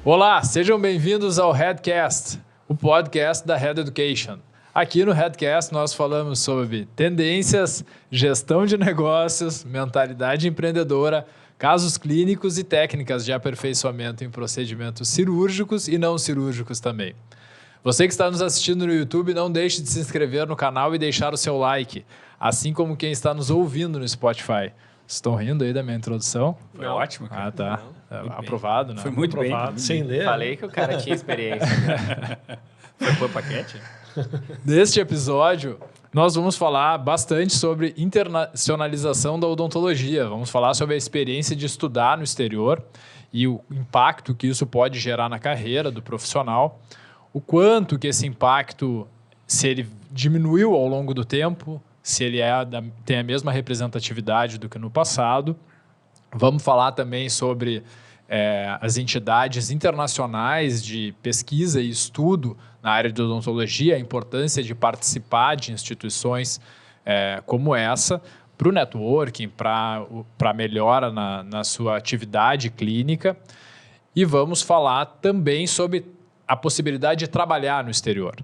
Olá, sejam bem-vindos ao Headcast, o podcast da Head Education. Aqui no Headcast nós falamos sobre tendências, gestão de negócios, mentalidade empreendedora, casos clínicos e técnicas de aperfeiçoamento em procedimentos cirúrgicos e não cirúrgicos também. Você que está nos assistindo no YouTube, não deixe de se inscrever no canal e deixar o seu like, assim como quem está nos ouvindo no Spotify. Estão rindo aí da minha introdução? Foi ótimo, cara. Ah, tá. Aprovado, né? Foi muito aprovado. bem. Sem ler. Falei que o cara tinha experiência. Foi por paquete? Neste episódio, nós vamos falar bastante sobre internacionalização da odontologia. Vamos falar sobre a experiência de estudar no exterior e o impacto que isso pode gerar na carreira do profissional, o quanto que esse impacto, se ele diminuiu ao longo do tempo, se ele tem a mesma representatividade do que no passado. Vamos falar também sobre as entidades internacionais de pesquisa e estudo na área de odontologia, a importância de participar de instituições como essa para o networking, para melhora na sua atividade clínica. E vamos falar também sobre a possibilidade de trabalhar no exterior.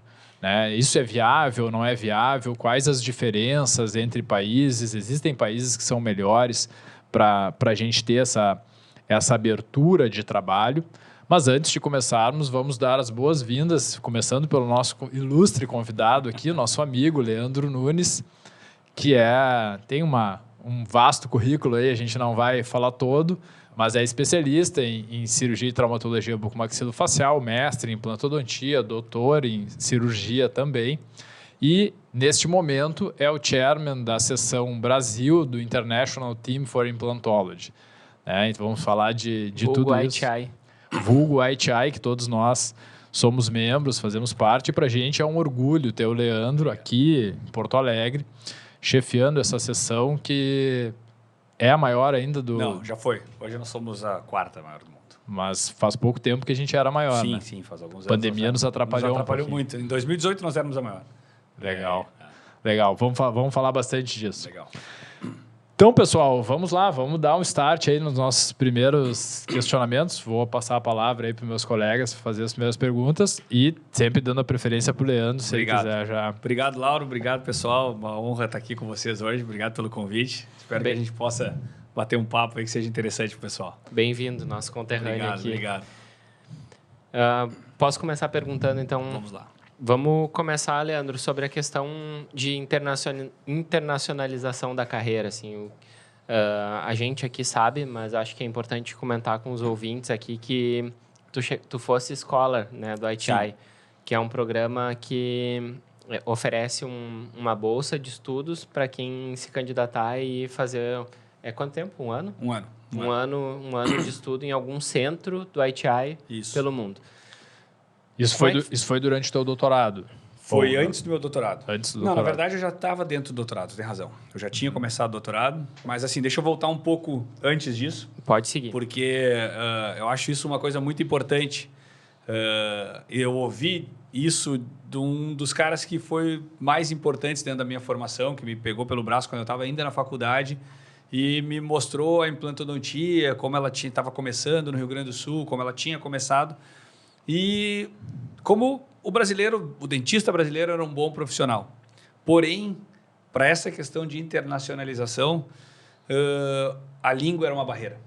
Isso é viável, não é viável? Quais as diferenças entre países? Existem países que são melhores para a gente ter essa abertura de trabalho. Mas antes de começarmos, vamos dar as boas-vindas, começando pelo nosso ilustre convidado aqui, nosso amigo Leandro Nunes, que tem um vasto currículo aí, a gente não vai falar todo, mas é especialista em cirurgia e traumatologia bucomaxilofacial, mestre em implantodontia, doutor em cirurgia também. E, neste momento, é o chairman da seção Brasil do International Team for Implantology. Então, vamos falar de tudo isso. Vulgo ITI, que todos nós somos membros, fazemos parte. E para a gente é um orgulho ter o Leandro aqui em Porto Alegre, chefiando essa seção que é a maior ainda do... Não, já foi. Hoje nós somos a quarta maior do mundo. Mas faz pouco tempo que a gente era maior, sim, né? Sim, faz alguns anos. A pandemia nos atrapalhou muito. Em 2018 nós éramos a maior. Legal. Legal. Vamos falar bastante disso. Legal. Então, pessoal, vamos lá. Vamos dar um start aí nos nossos primeiros questionamentos. Vou passar a palavra aí para os meus colegas fazer as primeiras perguntas e sempre dando a preferência para o Leandro, se ele quiser já. Obrigado, Lauro. Obrigado, pessoal. Uma honra estar aqui com vocês hoje. Obrigado pelo convite. Espero que a gente possa bater um papo aí que seja interessante para o pessoal. Bem-vindo, nosso conterrâneo aqui. Obrigado. Posso começar perguntando, então... Vamos lá. Vamos começar, Leandro, sobre a questão de internacionalização da carreira. Assim, a gente aqui sabe, mas acho que é importante comentar com os ouvintes aqui que tu fosse scholar, né, do ITI, sim, que é um programa que oferece uma bolsa de estudos para quem se candidatar e fazer... quanto tempo? Um ano? Um ano. Um ano de estudo em algum centro do ITI pelo mundo. Isso foi durante o teu doutorado? Foi antes do meu doutorado. Antes do doutorado. Não, na verdade eu já estava dentro do doutorado, tem razão. Eu já tinha começado o doutorado, mas assim, deixa eu voltar um pouco antes disso. Pode seguir. Porque eu acho isso uma coisa muito importante. Eu ouvi isso de um dos caras que foi mais importantes dentro da minha formação, que me pegou pelo braço quando eu estava ainda na faculdade e me mostrou a implantodontia, como ela estava começando no Rio Grande do Sul, como ela tinha começado. E como o dentista brasileiro era um bom profissional. Porém, para essa questão de internacionalização, a língua era uma barreira.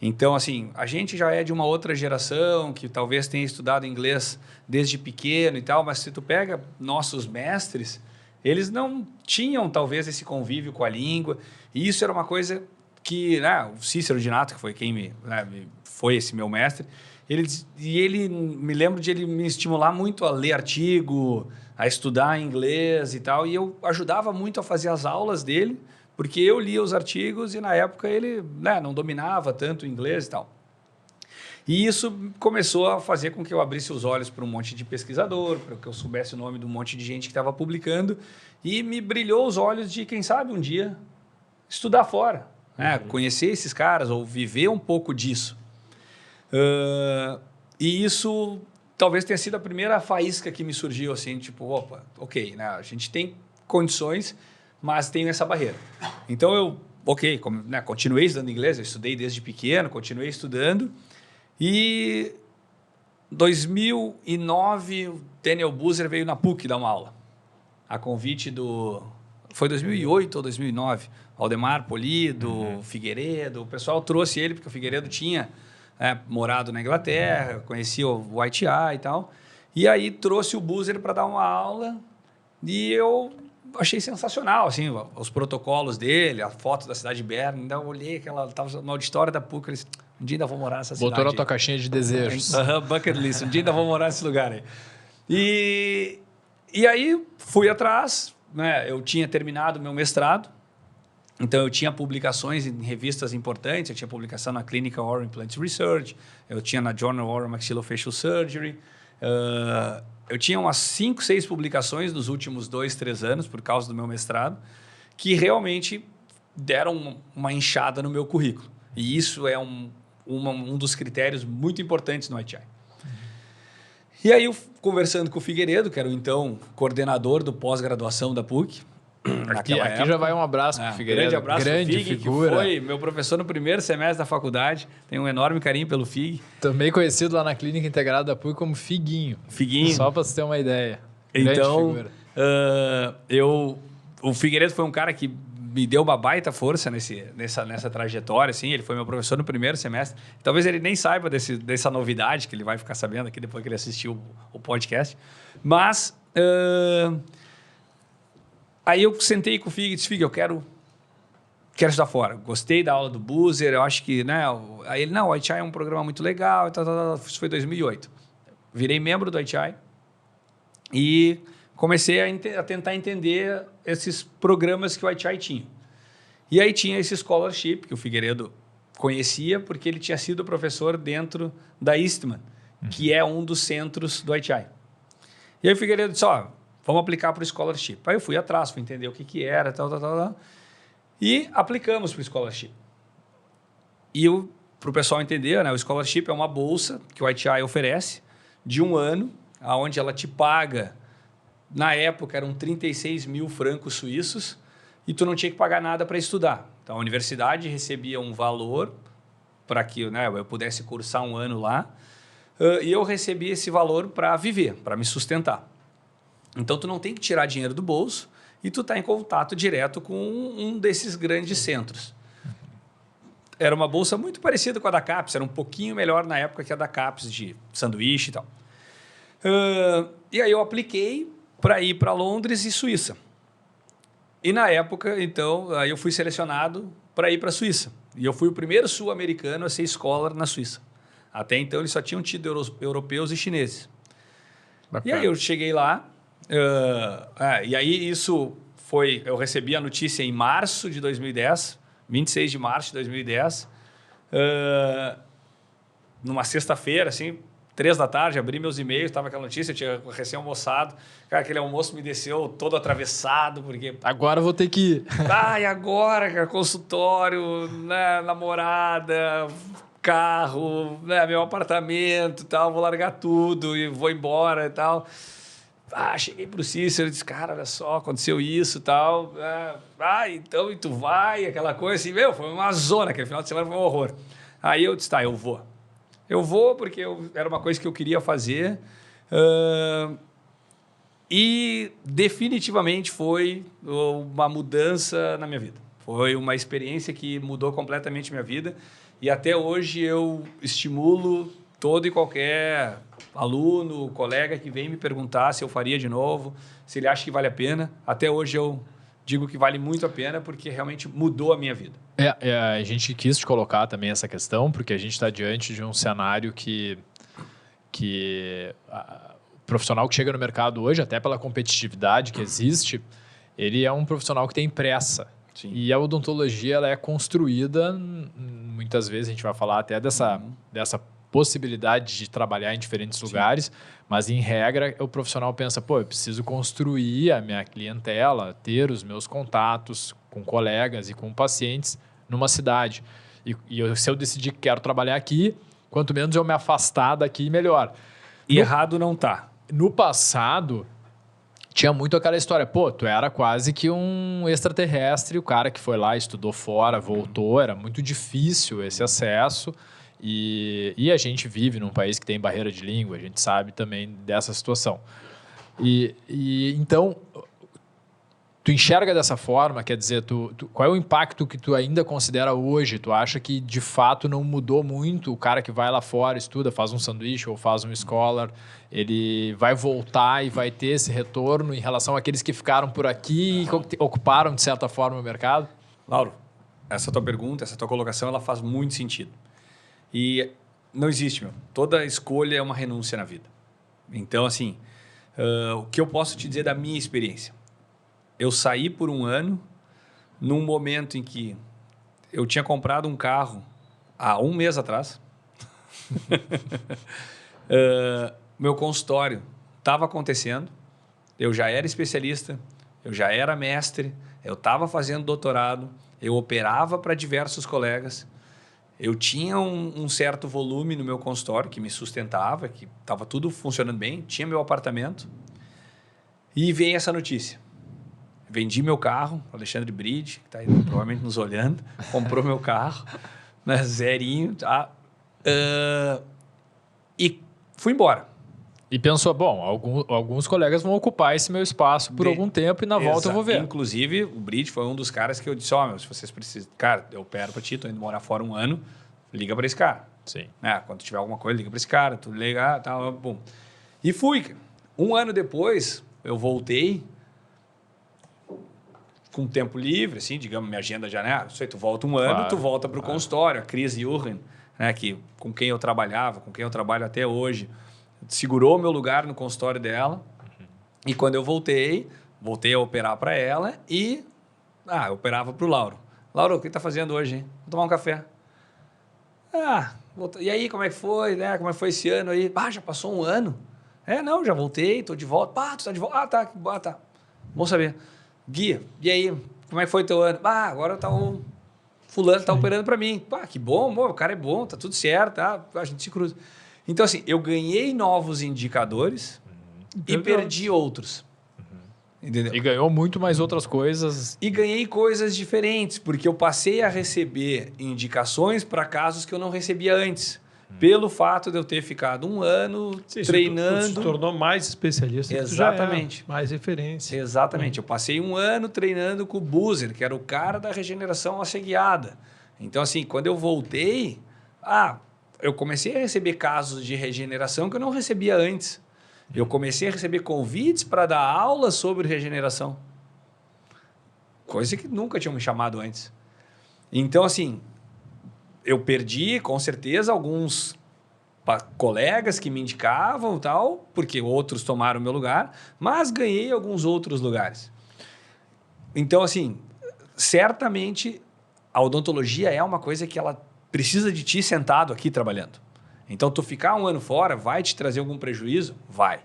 Então, assim, a gente já é de uma outra geração que talvez tenha estudado inglês desde pequeno e tal, mas se tu pega nossos mestres, eles não tinham talvez esse convívio com a língua. E isso era uma coisa que o Cícero de Nato, que foi quem foi esse meu mestre, ele me lembro de ele me estimular muito a ler artigo, a estudar inglês e tal, e eu ajudava muito a fazer as aulas dele, porque eu lia os artigos e na época ele não dominava tanto o inglês e tal. E isso começou a fazer com que eu abrisse os olhos para um monte de pesquisador, para que eu soubesse o nome de um monte de gente que estava publicando, e me brilhou os olhos de, quem sabe, um dia estudar fora, conhecer esses caras ou viver um pouco disso. E isso talvez tenha sido a primeira faísca que me surgiu, assim, tipo, opa, ok, a gente tem condições, mas tem essa barreira. Então eu, continuei estudando inglês, eu estudei desde pequeno, continuei estudando, E 2009, o Daniel Buser veio na PUC dar uma aula. A convite do... Foi 2008 ou 2009. Aldemar Polido, Figueiredo. O pessoal trouxe ele, porque o Figueiredo tinha morado na Inglaterra, conhecia o ITI e tal. E aí trouxe o Buser para dar uma aula e eu achei sensacional, assim, os protocolos dele, a foto da cidade de Berna. Ainda olhei estava no auditório da PUC, eu disse, um dia ainda vou morar nessa cidade. Botou na tua caixinha de desejos. Bucket list, um dia ainda vou morar nesse lugar aí. E aí fui atrás, né? Eu tinha terminado meu mestrado, então eu tinha publicações em revistas importantes, eu tinha publicação na Clinical Oral Implant Research, eu tinha na Journal Oral Maxillofacial Surgery, eu tinha umas 5, 6 publicações nos últimos 2, 3 anos, por causa do meu mestrado, que realmente deram uma enxada no meu currículo. E isso é um dos critérios muito importantes no ITI. E aí, eu, conversando com o Figueiredo, que era o então coordenador do pós-graduação da PUC, Aqui já vai um abraço para o Figueiredo. Grande abraço para o Fig, figura. que foi meu professor no primeiro semestre da faculdade. Tenho um enorme carinho pelo Fig. Também conhecido lá na Clínica Integrada da PUC como Figuinho. Figuinho. Só para você ter uma ideia. Grande Então, figura. o Figueiredo foi um cara que me deu uma baita força nessa trajetória. Assim. Ele foi meu professor no primeiro semestre. Talvez ele nem saiba dessa novidade, que ele vai ficar sabendo aqui depois que ele assistiu o podcast. Mas... Aí eu sentei com o Fig e disse, Fig, eu quero estudar fora. Gostei da aula do Buser, eu acho que... Né, aí ele, não, o ITI é um programa muito legal. Isso foi 2008. Virei membro do ITI e comecei a tentar entender esses programas que o ITI tinha. E aí tinha esse scholarship, que o Figueiredo conhecia, porque ele tinha sido professor dentro da Eastman, que é um dos centros do ITI. E aí o Figueiredo disse, vamos aplicar para o scholarship. Aí eu fui atrás, fui entender o que era, tal. E aplicamos para o scholarship. E para o pessoal entender, né, o scholarship é uma bolsa que o ITI oferece de 1 ano, onde ela te paga, na época eram 36 mil francos suíços, e tu não tinha que pagar nada para estudar. Então a universidade recebia um valor para que eu pudesse cursar 1 ano lá, e eu recebia esse valor para viver, para me sustentar. Então, tu não tem que tirar dinheiro do bolso e tu está em contato direto com um desses grandes centros. Era uma bolsa muito parecida com a da CAPES, era um pouquinho melhor na época que a da CAPES, de sanduíche e tal. E aí eu apliquei para ir para Londres e Suíça. E na época, então, aí eu fui selecionado para ir para a Suíça. E eu fui o primeiro sul-americano a ser scholar na Suíça. Até então, eles só tinham tido europeus e chineses. Bacana. E aí eu cheguei lá, e aí isso foi... Eu recebi a notícia em março de 2010, 26 de março de 2010, numa sexta-feira, assim, 3 da tarde, abri meus e-mails, estava aquela notícia, eu tinha recém-almoçado. Cara, aquele almoço me desceu todo atravessado, porque... Agora eu vou ter que ir. E agora, cara, consultório, né, namorada, carro, né, meu apartamento e tal, vou largar tudo e vou embora e tal. Cheguei pro Cícero e disse, cara, olha só, aconteceu isso e tal. Então, e tu vai, aquela coisa assim, foi uma zona, aquele final de semana foi um horror. Aí eu disse, eu vou. Eu vou porque era uma coisa que eu queria fazer e definitivamente foi uma mudança na minha vida. Foi uma experiência que mudou completamente minha vida e até hoje eu estimulo todo e qualquer aluno, colega que vem me perguntar se eu faria de novo, se ele acha que vale a pena. Até hoje eu digo que vale muito a pena porque realmente mudou a minha vida. A gente quis te colocar também essa questão, porque a gente está diante de um cenário que o profissional que chega no mercado hoje, até pela competitividade que existe, ele é um profissional que tem pressa. Sim. E a odontologia ela é construída, muitas vezes a gente vai falar até dessa possibilidade de trabalhar em diferentes lugares, mas em regra o profissional pensa, eu preciso construir a minha clientela, ter os meus contatos com colegas e com pacientes numa cidade. E se eu decidir que quero trabalhar aqui, quanto menos eu me afastar daqui, melhor. Errado não tá. No passado, tinha muito aquela história, tu era quase que um extraterrestre, o cara que foi lá, estudou fora, voltou, era muito difícil esse acesso. E a gente vive num país que tem barreira de língua, a gente sabe também dessa situação. Então, tu enxerga dessa forma, quer dizer, qual é o impacto que tu ainda considera hoje? Tu acha que, de fato, não mudou muito? O cara que vai lá fora, estuda, faz um sanduíche ou faz um scholar, ele vai voltar e vai ter esse retorno em relação àqueles que ficaram por aqui e ocuparam, de certa forma, o mercado? Lauro, essa tua pergunta, essa tua colocação, ela faz muito sentido. E não existe, meu. Toda escolha é uma renúncia na vida. Então, assim, o que eu posso te dizer da minha experiência? Eu saí por um ano num momento em que eu tinha comprado um carro há um mês atrás. Meu consultório estava acontecendo. Eu já era especialista, eu já era mestre, eu estava fazendo doutorado, eu operava para diversos colegas. Eu tinha um certo volume no meu consultório que me sustentava, que estava tudo funcionando bem, tinha meu apartamento. E veio essa notícia. Vendi meu carro, o Alexandre Bride, que está aí provavelmente nos olhando, comprou meu carro, né, zerinho, tá? E fui embora. E pensou, bom, alguns colegas vão ocupar esse meu espaço por algum tempo e na volta eu vou ver. Inclusive, o Bride foi um dos caras que eu disse, meu, se vocês precisam... Cara, eu opero para ti, tô indo morar fora um ano, liga para esse cara. Sim. Quando tiver alguma coisa, liga para esse cara, tu liga, tal, bom. E fui. Um ano depois, eu voltei com tempo livre, assim, digamos, minha agenda já, né? Isso aí, tu volta um ano, tu volta para o consultório. A Cris Jurgen, né, com quem eu trabalhava, com quem eu trabalho até hoje, segurou meu lugar no consultório dela. E quando eu voltei a operar para ela e eu operava para o Lauro. Lauro, o que tá fazendo hoje, hein? Vou tomar um café. E aí, como é que foi, né? Como é que foi esse ano aí? Já passou um ano? Não, já voltei, tô de volta. Tu tá de volta? Tá. Bom saber. Guia, e aí, como é que foi teu ano? Agora o fulano tá operando para mim. Que bom, o cara é bom, tá tudo certo, a gente se cruza. Então, assim, eu ganhei novos indicadores e perdi outros. Entendeu? E ganhou muito mais outras coisas. E ganhei coisas diferentes, porque eu passei a receber indicações para casos que eu não recebia antes. Pelo fato de eu ter ficado um ano treinando. Tu se tornou mais especialista. Exatamente. Mais referência. Exatamente. Eu passei um ano treinando com o Buzer, que era o cara da regeneração asseguiada. Então, assim, quando eu voltei, eu comecei a receber casos de regeneração que eu não recebia antes. Eu comecei a receber convites para dar aulas sobre regeneração. Coisa que nunca tinham me chamado antes. Então, assim, eu perdi, com certeza, alguns colegas que me indicavam e tal, porque outros tomaram o meu lugar, mas ganhei alguns outros lugares. Então, assim, certamente a odontologia é uma coisa que ela precisa de ti sentado aqui trabalhando. Então, tu ficar um ano fora vai te trazer algum prejuízo? Vai.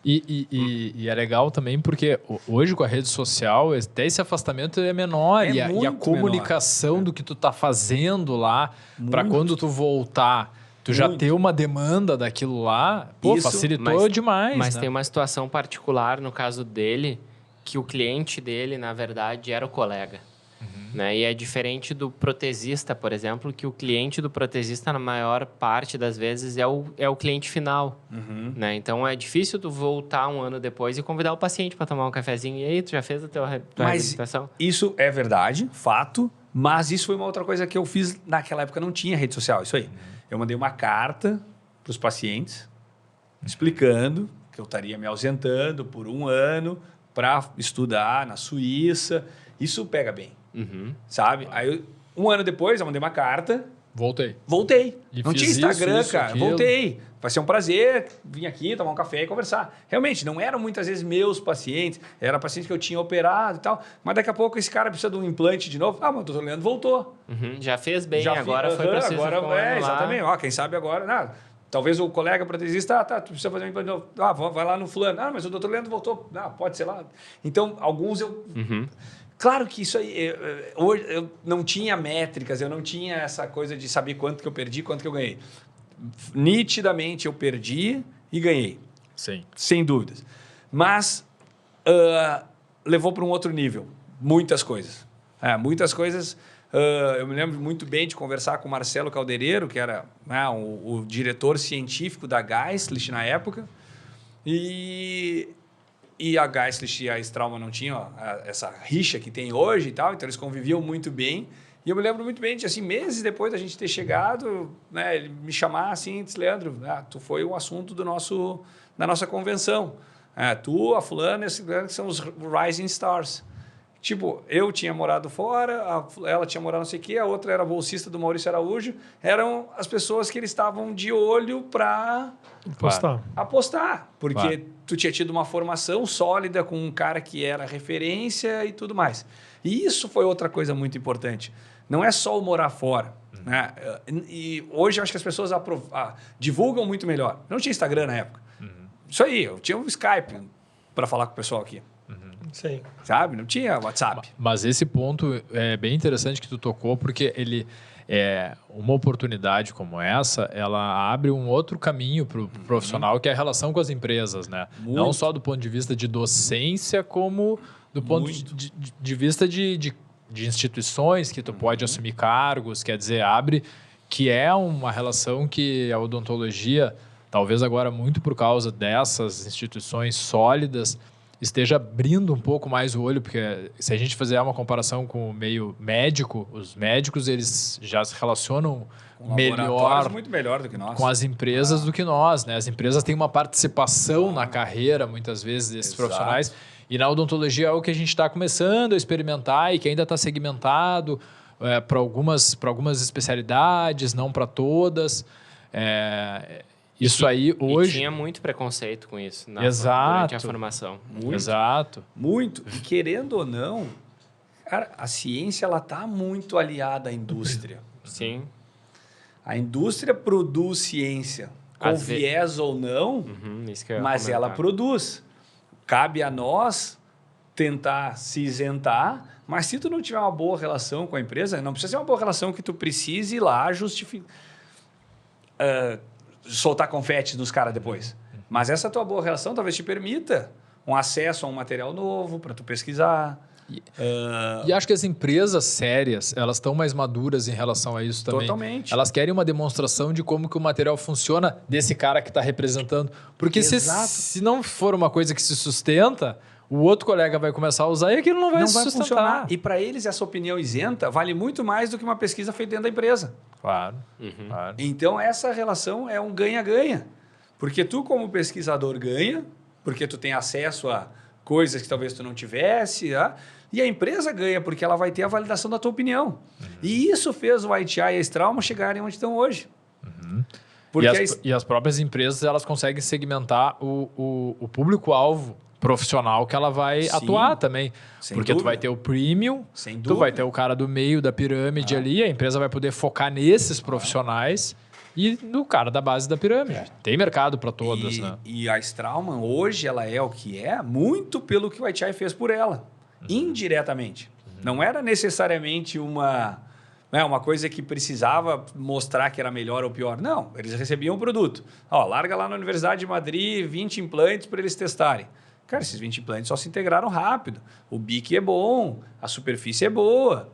E é legal também porque hoje com a rede social até esse afastamento é menor e a comunicação menor do que tu tá fazendo lá para quando tu voltar tu já ter uma demanda daquilo lá, facilitou demais. Mas né? tem uma situação particular no caso dele que o cliente dele, na verdade, era o colega. Né? E é diferente do protesista, por exemplo, que o cliente do protesista, na maior parte das vezes, é o cliente final. Né? Então, é difícil tu voltar um ano depois e convidar o paciente para tomar um cafezinho. E aí, tu já fez a tua reabilitação? Isso é verdade, fato, mas isso foi uma outra coisa que eu fiz naquela época, não tinha rede social, isso aí. Eu mandei uma carta para os pacientes explicando que eu estaria me ausentando por um ano para estudar na Suíça. Isso pega bem. Sabe? Aí, um ano depois, eu mandei uma carta. Voltei. E não tinha Instagram, cara. Aquilo. Voltei. Vai ser um prazer vir aqui, tomar um café e conversar. Realmente, não eram muitas vezes meus pacientes. Era pacientes que eu tinha operado e tal. Mas daqui a pouco esse cara precisa de um implante de novo. Mas o doutor Leandro voltou. Já fez bem, agora foi preciso. Agora, exatamente. Quem sabe agora... Talvez o colega protesista, tu precisa fazer um implante de novo. Vai lá no fulano. Mas o doutor Leandro voltou. Pode ser lá. Então, alguns eu... Claro que isso aí, hoje eu não tinha métricas, eu não tinha essa coisa de saber quanto que eu perdi, quanto que eu ganhei. Nitidamente eu perdi e ganhei. Sim. Sem dúvidas. Mas levou para um outro nível. Muitas coisas. Muitas coisas Eu me lembro muito bem de conversar com o Marcelo Caldereiro, que era, né, o diretor científico da Geistlich na época. E a Geistlich e a Straumann não tinham essa rixa que tem hoje e tal, então eles conviviam muito bem. E eu me lembro muito bem de, assim, meses depois da gente ter chegado, né, ele me chamar assim e disse, Leandro, tu foi um assunto da nossa convenção. Tu, a fulana e esse fulano que são os Rising Stars. Tipo, eu tinha morado fora, ela tinha morado não sei o quê, a outra era bolsista do Maurício Araújo. Eram as pessoas que eles estavam de olho para apostar. Porque tu tinha tido uma formação sólida com um cara que era referência e tudo mais. E isso foi outra coisa muito importante. Não é só o morar fora. Né? E hoje eu acho que as pessoas divulgam muito melhor. Não tinha Instagram na época. Isso aí, eu tinha um Skype para falar com o pessoal aqui. Sim. Sabe? Não tinha WhatsApp. Mas esse ponto é bem interessante que tu tocou, porque ele uma oportunidade como essa, ela abre um outro caminho para o profissional, que é a relação com as empresas, né? Muito. Não só do ponto de vista de docência, como do ponto de vista de instituições que tu pode assumir cargos, quer dizer, abre, que é uma relação que a odontologia, talvez agora muito por causa dessas instituições sólidas, esteja abrindo um pouco mais o olho, porque se a gente fizer uma comparação com o meio médico, os médicos eles já se relacionam muito melhor do que nós. com as empresas do que nós, né? As empresas têm uma participação na carreira, muitas vezes, desses profissionais, e na odontologia é o que a gente está começando a experimentar e que ainda está segmentado para algumas especialidades, não para todas. Isso aí hoje... E tinha muito preconceito com isso durante a formação. Muito. Exato. Muito. E querendo ou não, cara, a ciência ela está muito aliada à indústria. Sim. A indústria produz ciência, com viés ou não, isso que eu ia mas comentar. ela produz. Cabe a nós tentar se isentar, mas se tu não tiver uma boa relação com a empresa, não precisa ser uma boa relação que tu precise ir lá justificar... soltar confete nos caras depois. Mas essa tua boa relação talvez te permita um acesso a um material novo para tu pesquisar. E acho que as empresas sérias, elas estão mais maduras em relação a isso também. Totalmente. Elas querem uma demonstração de como que o material funciona desse cara que está representando. Porque se não for uma coisa que se sustenta, o outro colega vai começar a usar e aquilo não vai se sustentar. Funcionar. E para eles, essa opinião isenta vale muito mais do que uma pesquisa feita dentro da empresa. Claro. Claro. Então, essa relação é um ganha-ganha. Porque tu, como pesquisador, ganha, porque tu tem acesso a coisas que talvez tu não tivesse, e a empresa ganha, porque ela vai ter a validação da tua opinião. E isso fez o ITI e a Straumann chegarem onde estão hoje. Porque E as próprias empresas, elas conseguem segmentar o público-alvo profissional que ela vai atuar também. Porque tu vai ter o premium, tu vai ter o cara do meio da pirâmide ali, a empresa vai poder focar nesses profissionais e no cara da base da pirâmide. Tem mercado para todas, né? E a Straumann, hoje, ela é o que é muito pelo que o ITI fez por ela, indiretamente. Não era necessariamente uma coisa que precisava mostrar que era melhor ou pior. Não, eles recebiam o produto. Larga lá na Universidade de Madrid 20 implantes para eles testarem. Cara, esses 20 implantes só se integraram rápido. O bique é bom, a superfície é boa.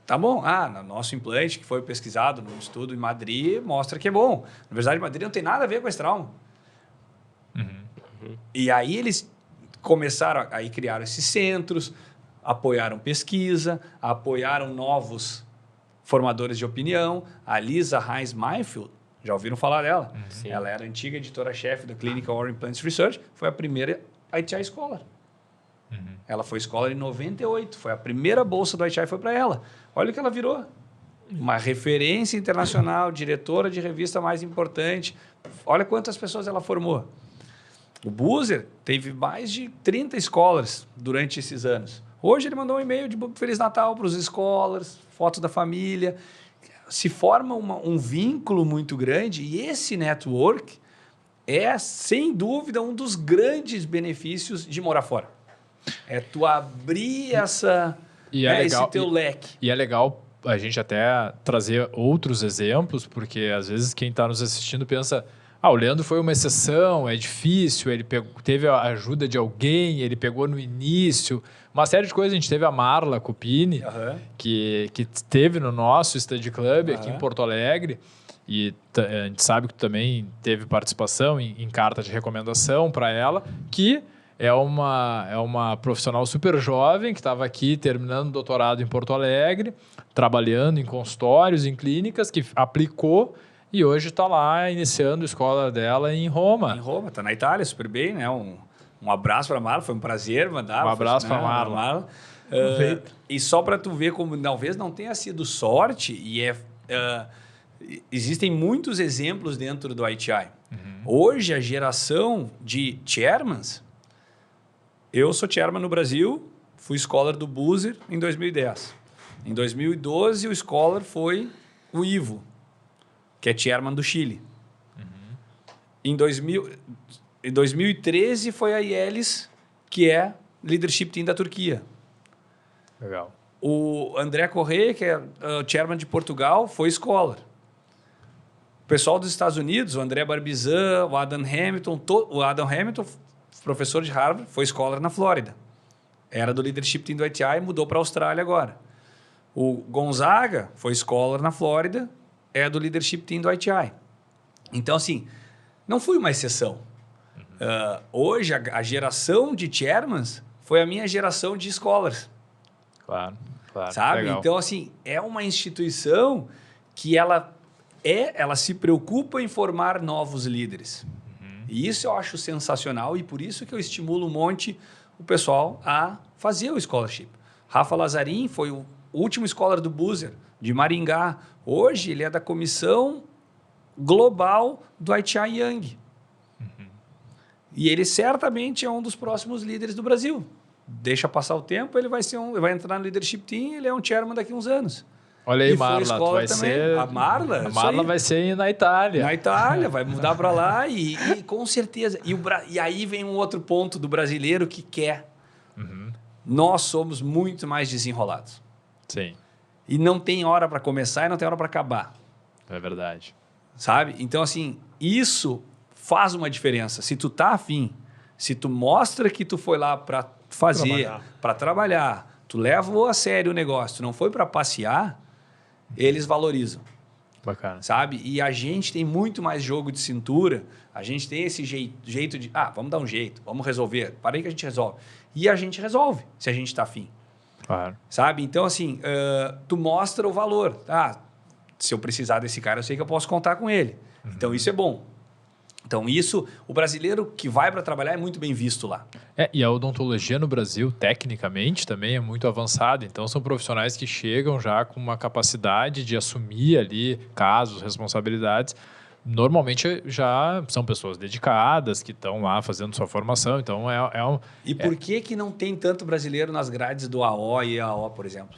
Tá bom. No nosso implante, que foi pesquisado num estudo em Madrid, mostra que é bom. Na Universidade de Madrid não tem nada a ver com a Straumann. E aí eles começaram, aí criaram esses centros, apoiaram pesquisa, apoiaram novos formadores de opinião. A Lisa Heinz Mayfield, já ouviram falar dela? Sim. Ela era antiga editora-chefe da Clinical Oral Implants Research, foi a primeira ITI Scholar. Ela foi Scholar em 98, foi a primeira bolsa do ITI, foi para ela. Olha o que ela virou. Uma referência internacional, diretora de revista mais importante. Olha quantas pessoas ela formou. O Buser teve mais de 30 scholars durante esses anos. Hoje ele mandou um e-mail de Feliz Natal para os scholars, fotos da família. Se forma um vínculo muito grande e esse network é, sem dúvida, um dos grandes benefícios de morar fora. É tu abrir esse teu leque. E é legal a gente até trazer outros exemplos, porque às vezes quem está nos assistindo pensa, o Leandro foi uma exceção, é difícil, ele teve a ajuda de alguém, ele pegou no início, uma série de coisas. A gente teve a Marla Cupini, que esteve no nosso Study Club aqui em Porto Alegre, e a gente sabe que tu também teve participação em carta de recomendação para ela, que é uma profissional super jovem que estava aqui terminando o doutorado em Porto Alegre, trabalhando em consultórios, em clínicas, que aplicou e hoje está lá iniciando a escola dela em Roma. Em Roma, está na Itália, super bem, né? Um abraço para a Marla, foi um prazer mandar. Um abraço para a Marla. E só para tu ver como talvez não tenha sido sorte, existem muitos exemplos dentro do ITI. Hoje, a geração de chairmans, eu sou chairman no Brasil, fui scholar do Buser em 2010. Em 2012, o scholar foi o Ivo, que é chairman do Chile. Em 2013, foi a Yelis, que é leadership team da Turquia. Legal. O André Correia, que é o chairman de Portugal, foi scholar. O pessoal dos Estados Unidos, o André Barbizan, o Adam Hamilton, professor de Harvard, foi scholar na Flórida. Era do leadership team do ITI e mudou para a Austrália agora. O Gonzaga foi scholar na Flórida, é do leadership team do ITI. Então, assim, não fui uma exceção. Hoje, a geração de chairmans foi a minha geração de scholars. Claro. Sabe? Legal. Então, assim, é uma instituição que ela se preocupa em formar novos líderes. E isso eu acho sensacional e por isso que eu estimulo um monte o pessoal a fazer o scholarship. Rafa Lazarin foi o último scholar do Buser, de Maringá. Hoje ele é da comissão global do ITI Young. E ele certamente é um dos próximos líderes do Brasil. Deixa passar o tempo, ele vai entrar no leadership team, ele é um chairman daqui a uns anos. Olha aí, E foi Marla, tu escola vai também. ser... A Marla? A isso Marla aí. vai ser na Itália. Na Itália, vai mudar para lá e com certeza. E aí vem um outro ponto do brasileiro que quer. Nós somos muito mais desenrolados. Sim, E não tem hora para começar e não tem hora para acabar. é verdade. Sabe? Então, assim, isso faz uma diferença. Se tu tá afim, se tu mostra que tu foi lá para fazer, para trabalhar, tu leva a sério o negócio, tu não foi para passear, eles valorizam. Bacana. Sabe? E a gente tem muito mais jogo de cintura, a gente tem esse jeito de, vamos dar um jeito, vamos resolver, para aí que a gente resolve. E a gente resolve, se a gente está afim. Claro. Sabe? Então, assim, tu mostra o valor. Se eu precisar desse cara, eu sei que eu posso contar com ele. Então, isso é bom. Então, isso, o brasileiro que vai para trabalhar é muito bem visto lá. E a odontologia no Brasil, tecnicamente, também é muito avançada. Então, são profissionais que chegam já com uma capacidade de assumir ali casos, responsabilidades. Normalmente, já são pessoas dedicadas, que estão lá fazendo sua formação. Então, E por que não tem tanto brasileiro nas grades do AO e AO, por exemplo?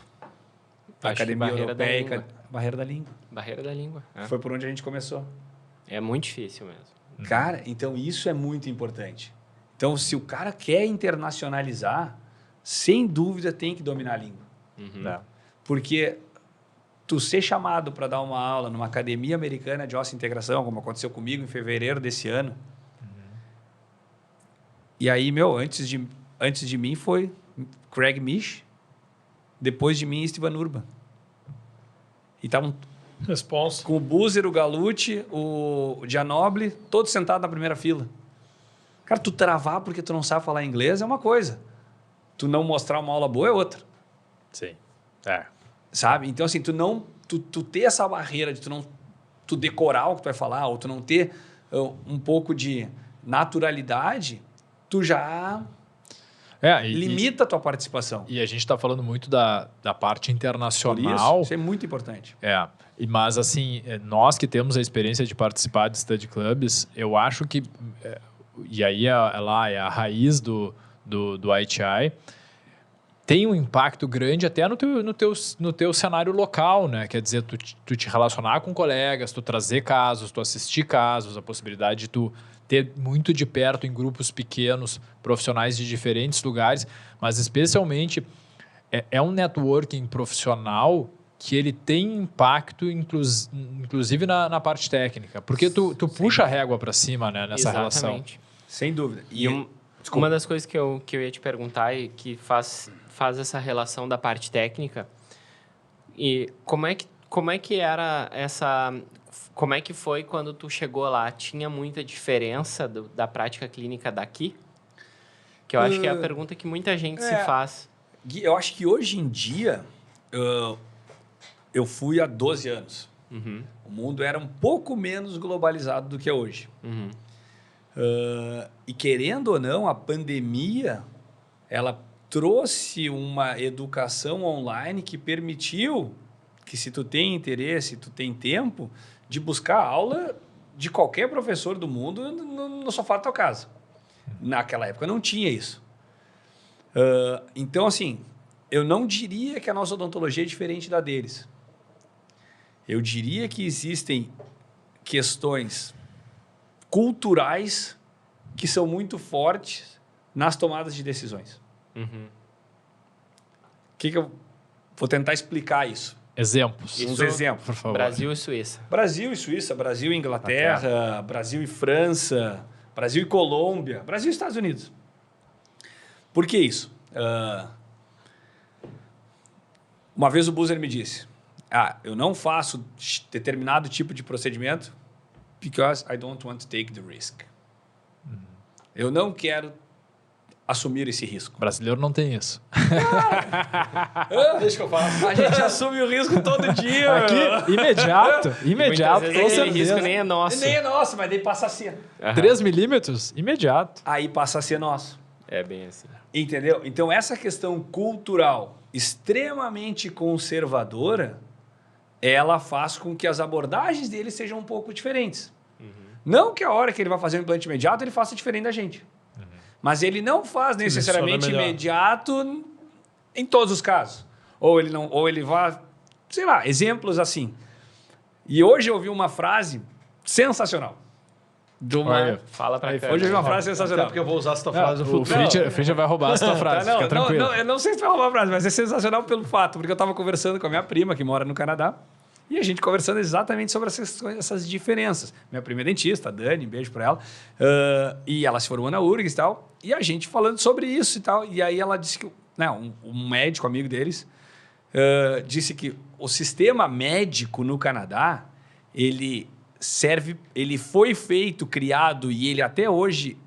A Academia Europeia, barreira da língua. Barreira da língua. Foi por onde a gente começou. É muito difícil mesmo. Cara, então isso é muito importante. Então, se o cara quer internacionalizar, sem dúvida tem que dominar a língua. Porque tu ser chamado para dar uma aula numa academia americana de osso-integração, como aconteceu comigo em fevereiro desse ano, e aí, antes de mim foi Craig Mish, depois de mim, Estevan Urban. E estavam com o Buser, o Galucci, o Gianoble, todos sentados na primeira fila. Cara, tu travar porque tu não sabe falar inglês é uma coisa. Tu não mostrar uma aula boa é outra. Sim. Sabe? Então, assim, tu ter essa barreira de tu decorar o que tu vai falar, ou tu não ter um pouco de naturalidade, tu já limita a tua participação. E a gente está falando muito da parte internacional. Isso é muito importante. Mas, assim, nós que temos a experiência de participar de study clubs, eu acho que... E aí, lá é a raiz do ITI. Tem um impacto grande até no teu cenário local, né? Quer dizer, tu te relacionar com colegas, tu trazer casos, tu assistir casos, a possibilidade de tu ter muito de perto em grupos pequenos, profissionais de diferentes lugares, mas especialmente é um networking profissional que ele tem impacto, inclusive na parte técnica. Porque tu puxa a régua para cima, né, nessa relação. Exatamente. Sem dúvida. E uma das coisas que eu ia te perguntar e que faz essa relação da parte técnica, e como é que era essa... Como é que foi quando tu chegou lá? Tinha muita diferença da prática clínica daqui? Que eu acho que é a pergunta que muita gente se faz. Gui, eu acho que hoje em dia, eu fui há 12 anos. Uhum. O mundo era um pouco menos globalizado do que é hoje. Uhum. E querendo ou não, a pandemia, ela trouxe uma educação online que permitiu que, se tu tem interesse, tu tem tempo, de buscar aula de qualquer professor do mundo no sofá da tua casa. Naquela época não tinha isso. Então, assim, eu não diria que a nossa odontologia é diferente da deles. Eu diria que existem questões culturais que são muito fortes nas tomadas de decisões. Uhum. Que eu vou tentar explicar isso? Exemplos. Uns exemplos. Por favor. Brasil e Suíça. Brasil e Suíça, Brasil e Inglaterra, Brasil e França, Brasil e Colômbia, Brasil e Estados Unidos. Por que isso? Uma vez o Buser me disse, eu não faço determinado tipo de procedimento because I don't want to take the risk. Eu não quero assumir esse risco. O brasileiro não tem isso. Deixa que eu falar. A gente assume o risco todo dia. Aqui, imediato, Muitas vezes com aquele risco certeza. nem é nosso. Nem é nosso, mas daí passa a ser. 3 milímetros, imediato. Aí passa a ser nosso. É bem assim. Entendeu? Então, essa questão cultural extremamente conservadora, ela faz com que as abordagens dele sejam um pouco diferentes. Não que a hora que ele vai fazer um implante imediato, ele faça diferente da gente. Mas ele não faz necessariamente imediato em todos os casos. Ou ele vai... Sei lá, exemplos assim. E hoje eu ouvi uma frase sensacional. Fala pra cá. Hoje eu ouvi uma frase Até sensacional. porque eu vou usar essa frase no O futuro. Fringe vai roubar essa tua frase, fica tranquilo. Eu não sei se vai roubar a frase, mas é sensacional pelo fato, porque eu estava conversando com a minha prima, que mora no Canadá, e a gente conversando exatamente sobre essas diferenças. Minha prima é dentista, a Dani, um beijo para ela, e ela se formou na URGS e tal, e a gente falando sobre isso e tal, e aí ela disse que um médico amigo deles disse que o sistema médico no Canadá, ele foi feito, criado, e ele até hoje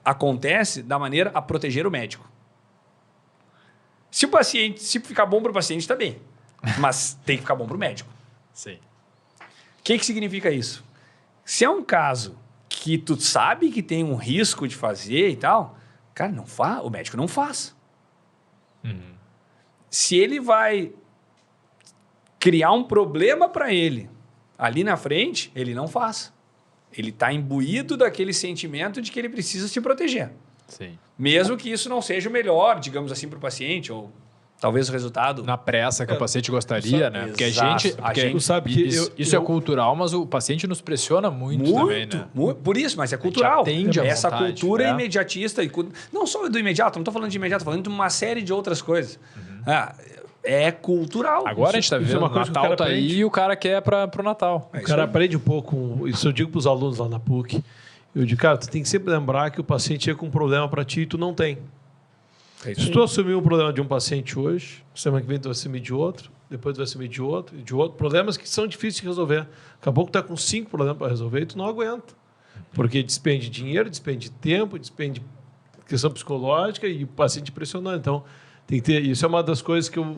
acontece da maneira a proteger o médico. Se ficar bom para o paciente, está bem. Mas tem que ficar bom para o médico. Sim. O que significa isso? Se é um caso que tu sabe que tem um risco de fazer e tal, cara, o médico não faz. Se ele vai criar um problema para ele ali na frente, ele não faz. Ele está imbuído daquele sentimento de que ele precisa se proteger. Sim. Mesmo que isso não seja o melhor, digamos assim, para o paciente, ou talvez o resultado... Na pressa que o paciente gostaria, né? Porque Exato. a gente sabe que isso é cultural, mas o paciente nos pressiona muito também, né? Por isso, mas é cultural. atende à Essa vontade, cultura né? imediatista, não só do imediato, não estou falando de imediato, estou falando de uma série de outras coisas. É cultural. Agora a gente está isso é vendo uma o coisa que o Natal cara tá aí aprende. e o cara quer pro Natal. O cara aprende um pouco, isso eu digo para os alunos lá na PUC. Eu digo, cara, tu tem que sempre lembrar que o paciente chega com um problema para ti e tu não tem. Se tu assumir um problema de um paciente hoje, semana que vem tu vai assumir de outro, depois tu vai assumir de outro, problemas que são difíceis de resolver. Acabou que tu tá com 5 problemas para resolver e tu não aguenta. Porque despende dinheiro, despende tempo, despende questão psicológica e o paciente pressionando. Então, tem que ter... Isso é uma das coisas que eu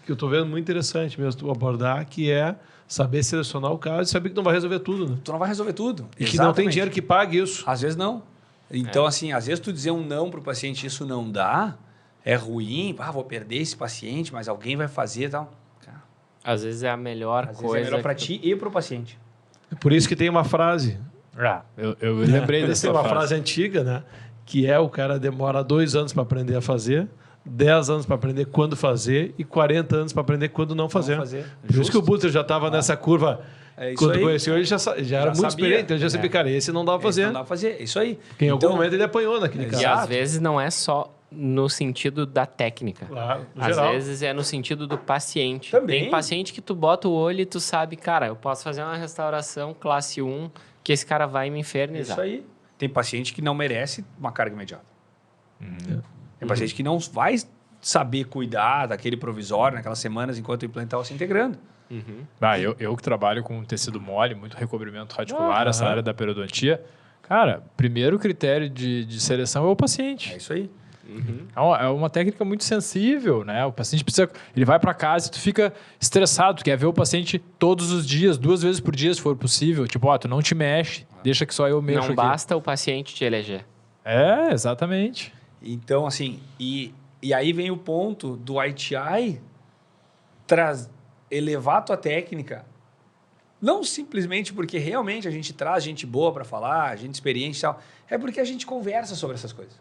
estou vendo muito interessante mesmo tu abordar, que é saber selecionar o caso e saber que não vai resolver tudo, né? Tu não vai resolver tudo. E que não tem dinheiro que pague isso. Às vezes não. Então, assim, às vezes tu dizer um não para o paciente, isso não dá, é ruim, vou perder esse paciente, mas alguém vai fazer e tal. Cara, Às vezes é a melhor às coisa. vezes é melhor para que ti e para o paciente. É por isso que tem uma frase. Eu lembrei Tem dessa uma frase. frase antiga, né? Que é o cara demora 2 anos para aprender a fazer, 10 anos para aprender quando fazer e 40 anos para aprender quando não fazer. Por isso que o Butter já estava nessa curva. É isso Quando aí. conheceu, ele já era muito sabia. experiente. Então, já sabia, cara, esse não dá para fazer. Não dá pra fazer, isso aí. Porque em algum Então, momento ele apanhou naquele E cara. às vezes não é só no sentido da técnica. Claro, no Às geral. vezes é no sentido do paciente. Também. Tem paciente que tu bota o olho e tu sabe, cara, eu posso fazer uma restauração classe 1 que esse cara vai me infernizar. Isso aí. Tem paciente que não merece uma carga imediata. Tem paciente que não vai saber cuidar daquele provisório naquelas semanas enquanto o implante estava se integrando. Eu que trabalho com tecido mole, muito recobrimento radicular, essa área da periodontia. Cara, primeiro critério de seleção é o paciente. É isso aí. É uma técnica muito sensível, né? O paciente precisa... Ele vai para casa e tu fica estressado. Tu quer ver o paciente todos os dias, 2 vezes por dia, se for possível. Tipo, tu não te mexe, deixa que só eu mexo Não aqui. basta o paciente te eleger. É, exatamente. Então, assim, e aí vem o ponto do ITI elevar a tua técnica, não simplesmente porque realmente a gente traz gente boa para falar, gente experiente e tal, é porque a gente conversa sobre essas coisas.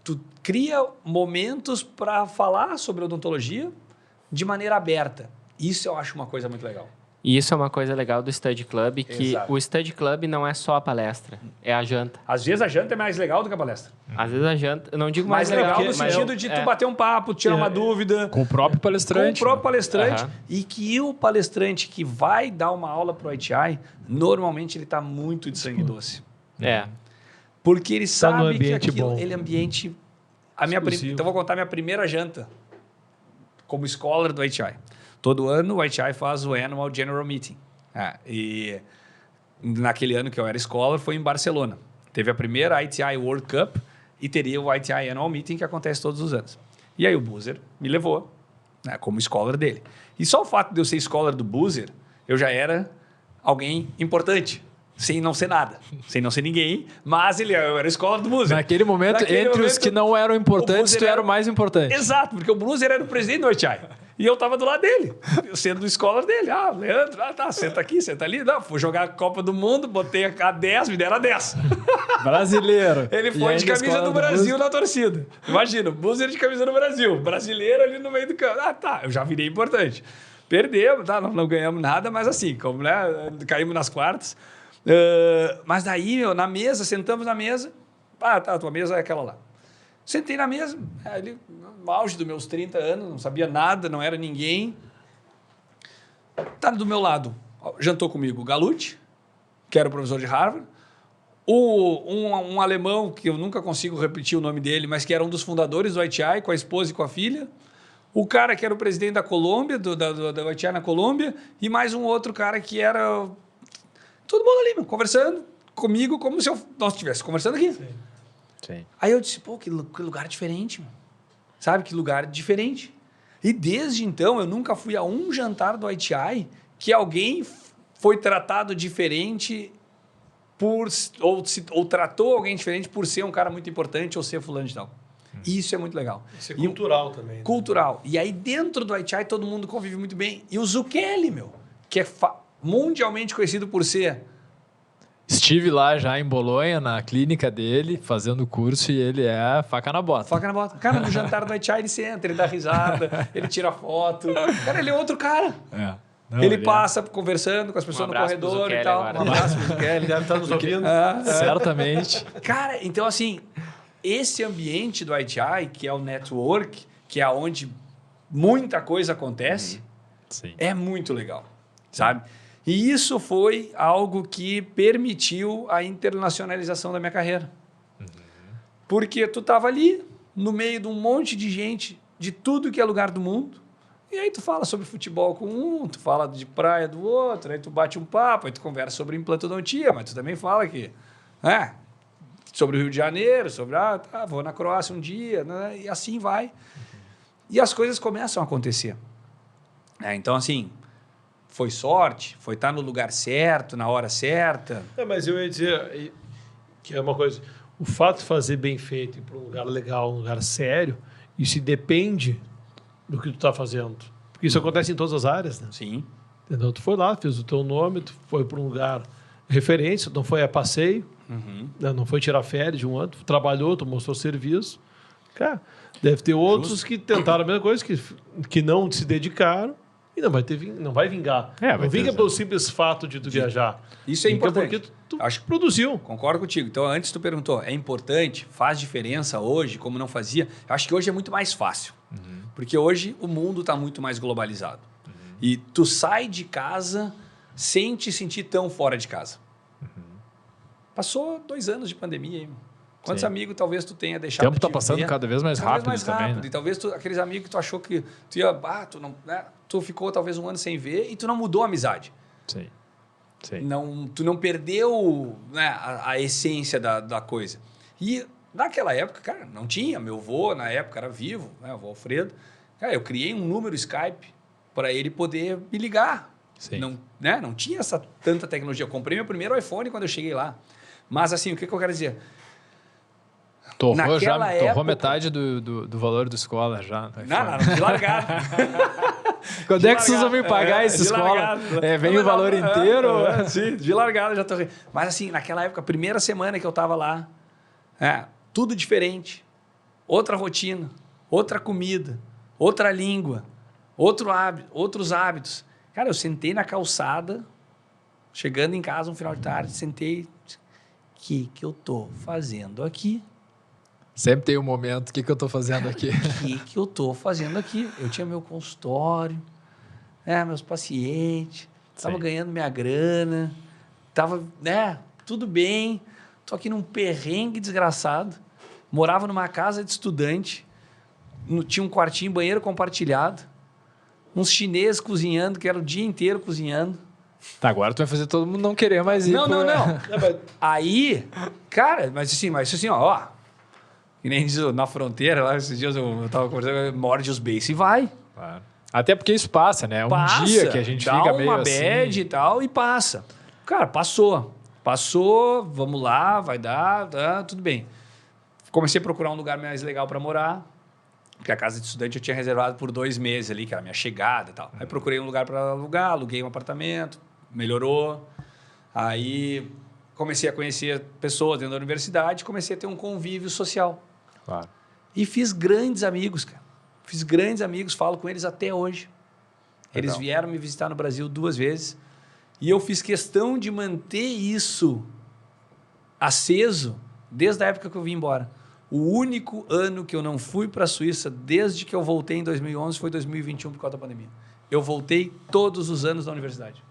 Tu cria momentos para falar sobre odontologia de maneira aberta. Isso eu acho uma coisa muito legal. E isso é uma coisa legal do Study Club, que Exato. o Study Club não é só a palestra, é a janta. Às vezes a janta é mais legal do que a palestra. Às vezes a janta, eu não digo Mais legal no mas sentido de tu bater um papo, tirar uma dúvida. Com o próprio palestrante. Com o próprio palestrante. Aham. E que o palestrante que vai dar uma aula pro ITI, normalmente ele está muito de sangue doce. É. Porque ele sabe no ambiente que aquilo, bom. ele é ambiente... Exclusivo. Então, vou contar minha primeira janta como scholar do ITI. Todo ano, o ITI faz o Annual General Meeting. E naquele ano que eu era scholar, foi em Barcelona. Teve a primeira ITI World Cup e teria o ITI Annual Meeting, que acontece todos os anos. E aí o Buser me levou, né, como scholar dele. E só o fato de eu ser scholar do Buser, eu já era alguém importante. Sem não ser nada, sem não ser ninguém, mas eu era scholar do Buser. Naquele momento, entre os que não eram importantes, tu era o mais importante. Exato, porque o Buser era o presidente do ITI. E eu tava do lado dele, eu sendo o scholar dele. Leandro, senta aqui, senta ali. Não, fui jogar a Copa do Mundo, botei a 10, me deram a 10. Brasileiro. Ele E foi de ainda camisa escola do Brasil na torcida. Imagina, o Buser de camisa do Brasil, brasileiro ali no meio do campo. Eu já virei importante. Perdemos, não ganhamos nada, mas assim, como né, caímos nas quartas. Mas daí, na mesa, sentamos na mesa. A tua mesa é aquela lá. Sentei na mesa, ali, no auge dos meus 30 anos, não sabia nada, não era ninguém. Tá do meu lado, jantou comigo o Galute, que era o professor de Harvard, um alemão, que eu nunca consigo repetir o nome dele, mas que era um dos fundadores do ITI, com a esposa e com a filha, o cara que era o presidente da Colômbia, do ITI na Colômbia, e mais um outro cara que era... Todo mundo ali, conversando comigo como se nós estivéssemos conversando aqui. Sim. Aí eu disse, pô, que lugar diferente, mano. Sabe? Que lugar diferente. E desde então, eu nunca fui a um jantar do ITI que alguém foi tratado diferente ou tratou alguém diferente por ser um cara muito importante ou ser fulano de tal. Isso é muito legal. Isso é cultural também. Né? Cultural. E aí, dentro do ITI, todo mundo convive muito bem. E o Zucchelli, que é mundialmente conhecido por ser... Estive lá já em Bolonha, na clínica dele, fazendo o curso, e ele é faca na bota. Faca na bota. Cara, no jantar do ITI ele senta, ele dá risada, ele tira foto. Cara, ele é outro cara. Ele passa conversando com as pessoas no corredor e tal. Agora. Um abraço pro Zucchelli. Ele deve estar nos ouvindo. Certamente. Cara, então assim, esse ambiente do ITI, que é o network, que é onde muita coisa acontece, Sim. é muito legal, sabe? E isso foi algo que permitiu a internacionalização da minha carreira. Porque tu estava ali, no meio de um monte de gente, de tudo que é lugar do mundo, e aí tu fala sobre futebol com um, tu fala de praia do outro, aí tu bate um papo, aí tu conversa sobre implantodontia, mas tu também fala que... sobre o Rio de Janeiro, sobre... vou na Croácia um dia, né? E assim vai. E as coisas começam a acontecer. Então, assim... Foi sorte? Foi estar no lugar certo, na hora certa? Mas eu ia dizer que é uma coisa... O fato de fazer bem feito, ir para um lugar legal, um lugar sério, isso depende do que tu está fazendo. Porque isso acontece em todas as áreas, né? Sim. Entendeu? Tu foi lá, fez o teu nome, tu foi para um lugar referência, não foi a passeio, né? Não foi tirar férias de um ano, tu trabalhou, tu mostrou serviço. Cara, deve ter outros que tentaram a mesma coisa, que não se dedicaram, E não vai vingar. Não vinga pelo simples fato de tu viajar. Isso é importante. Porque tu acho que produziu. Concordo contigo. Então, antes tu perguntou, é importante? Faz diferença hoje, como não fazia? Eu acho que hoje é muito mais fácil. Porque hoje o mundo está muito mais globalizado. E tu sai de casa sem te sentir tão fora de casa. Passou 2 anos de pandemia aí, mano. Quantos amigos talvez tu tenha deixado? O tempo está passando cada vez mais rápido também. Né? E talvez aqueles amigos que tu achou que tu ia... tu ficou talvez 1 ano sem ver e tu não mudou a amizade. Sim. Tu não perdeu, né, a essência da coisa. E naquela época, cara, não tinha. Meu avô, na época, era vivo, né, o avô Alfredo. Cara, eu criei um número Skype para ele poder me ligar. Sim. Não tinha tanta tecnologia. Eu comprei meu primeiro iPhone quando eu cheguei lá. Mas assim, o que eu quero dizer? Torrou metade do valor do escola já. Não, de largado. Quando é que vocês vão me pagar esse escola? Vem o valor inteiro? Sim, de largada já torrei. Mas assim, naquela época, a primeira semana que eu tava lá, tudo diferente. Outra rotina, outra comida, outra língua, outros hábitos. Cara, eu sentei na calçada, chegando em casa um final de tarde, sentei, o que eu tô fazendo aqui? Sempre tem um momento, o que eu tô fazendo aqui? O que eu tô fazendo aqui? Eu tinha meu consultório, meus pacientes, estava ganhando minha grana, estava, tudo bem, tô aqui num perrengue desgraçado, morava numa casa de estudante, tinha um quartinho, banheiro compartilhado, uns chineses cozinhando, que era o dia inteiro cozinhando. Tá, agora tu vai fazer todo mundo não querer mais ir. Não. Aí, cara, mas assim, ó, que nem diz na fronteira, lá esses dias eu tava conversando, morde os beiços e vai. Claro. Até porque isso passa, né? Passa, dia que a gente fica meio uma assim. bad e tal, e passa. Cara, passou, vamos lá, vai dar, tá, tudo bem. Comecei a procurar um lugar mais legal para morar, porque a casa de estudante eu tinha reservado por 2 meses ali, que era a minha chegada e tal. Aí procurei um lugar para alugar, aluguei um apartamento, melhorou. Aí comecei a conhecer pessoas dentro da universidade, comecei a ter um convívio social. Claro. E fiz grandes amigos, cara. Fiz grandes amigos, falo com eles até hoje. Legal. Eles vieram me visitar no Brasil 2 vezes. E eu fiz questão de manter isso aceso desde a época que eu vim embora. O único ano que eu não fui para a Suíça, desde que eu voltei em 2011, foi 2021 por causa da pandemia. Eu voltei todos os anos da universidade.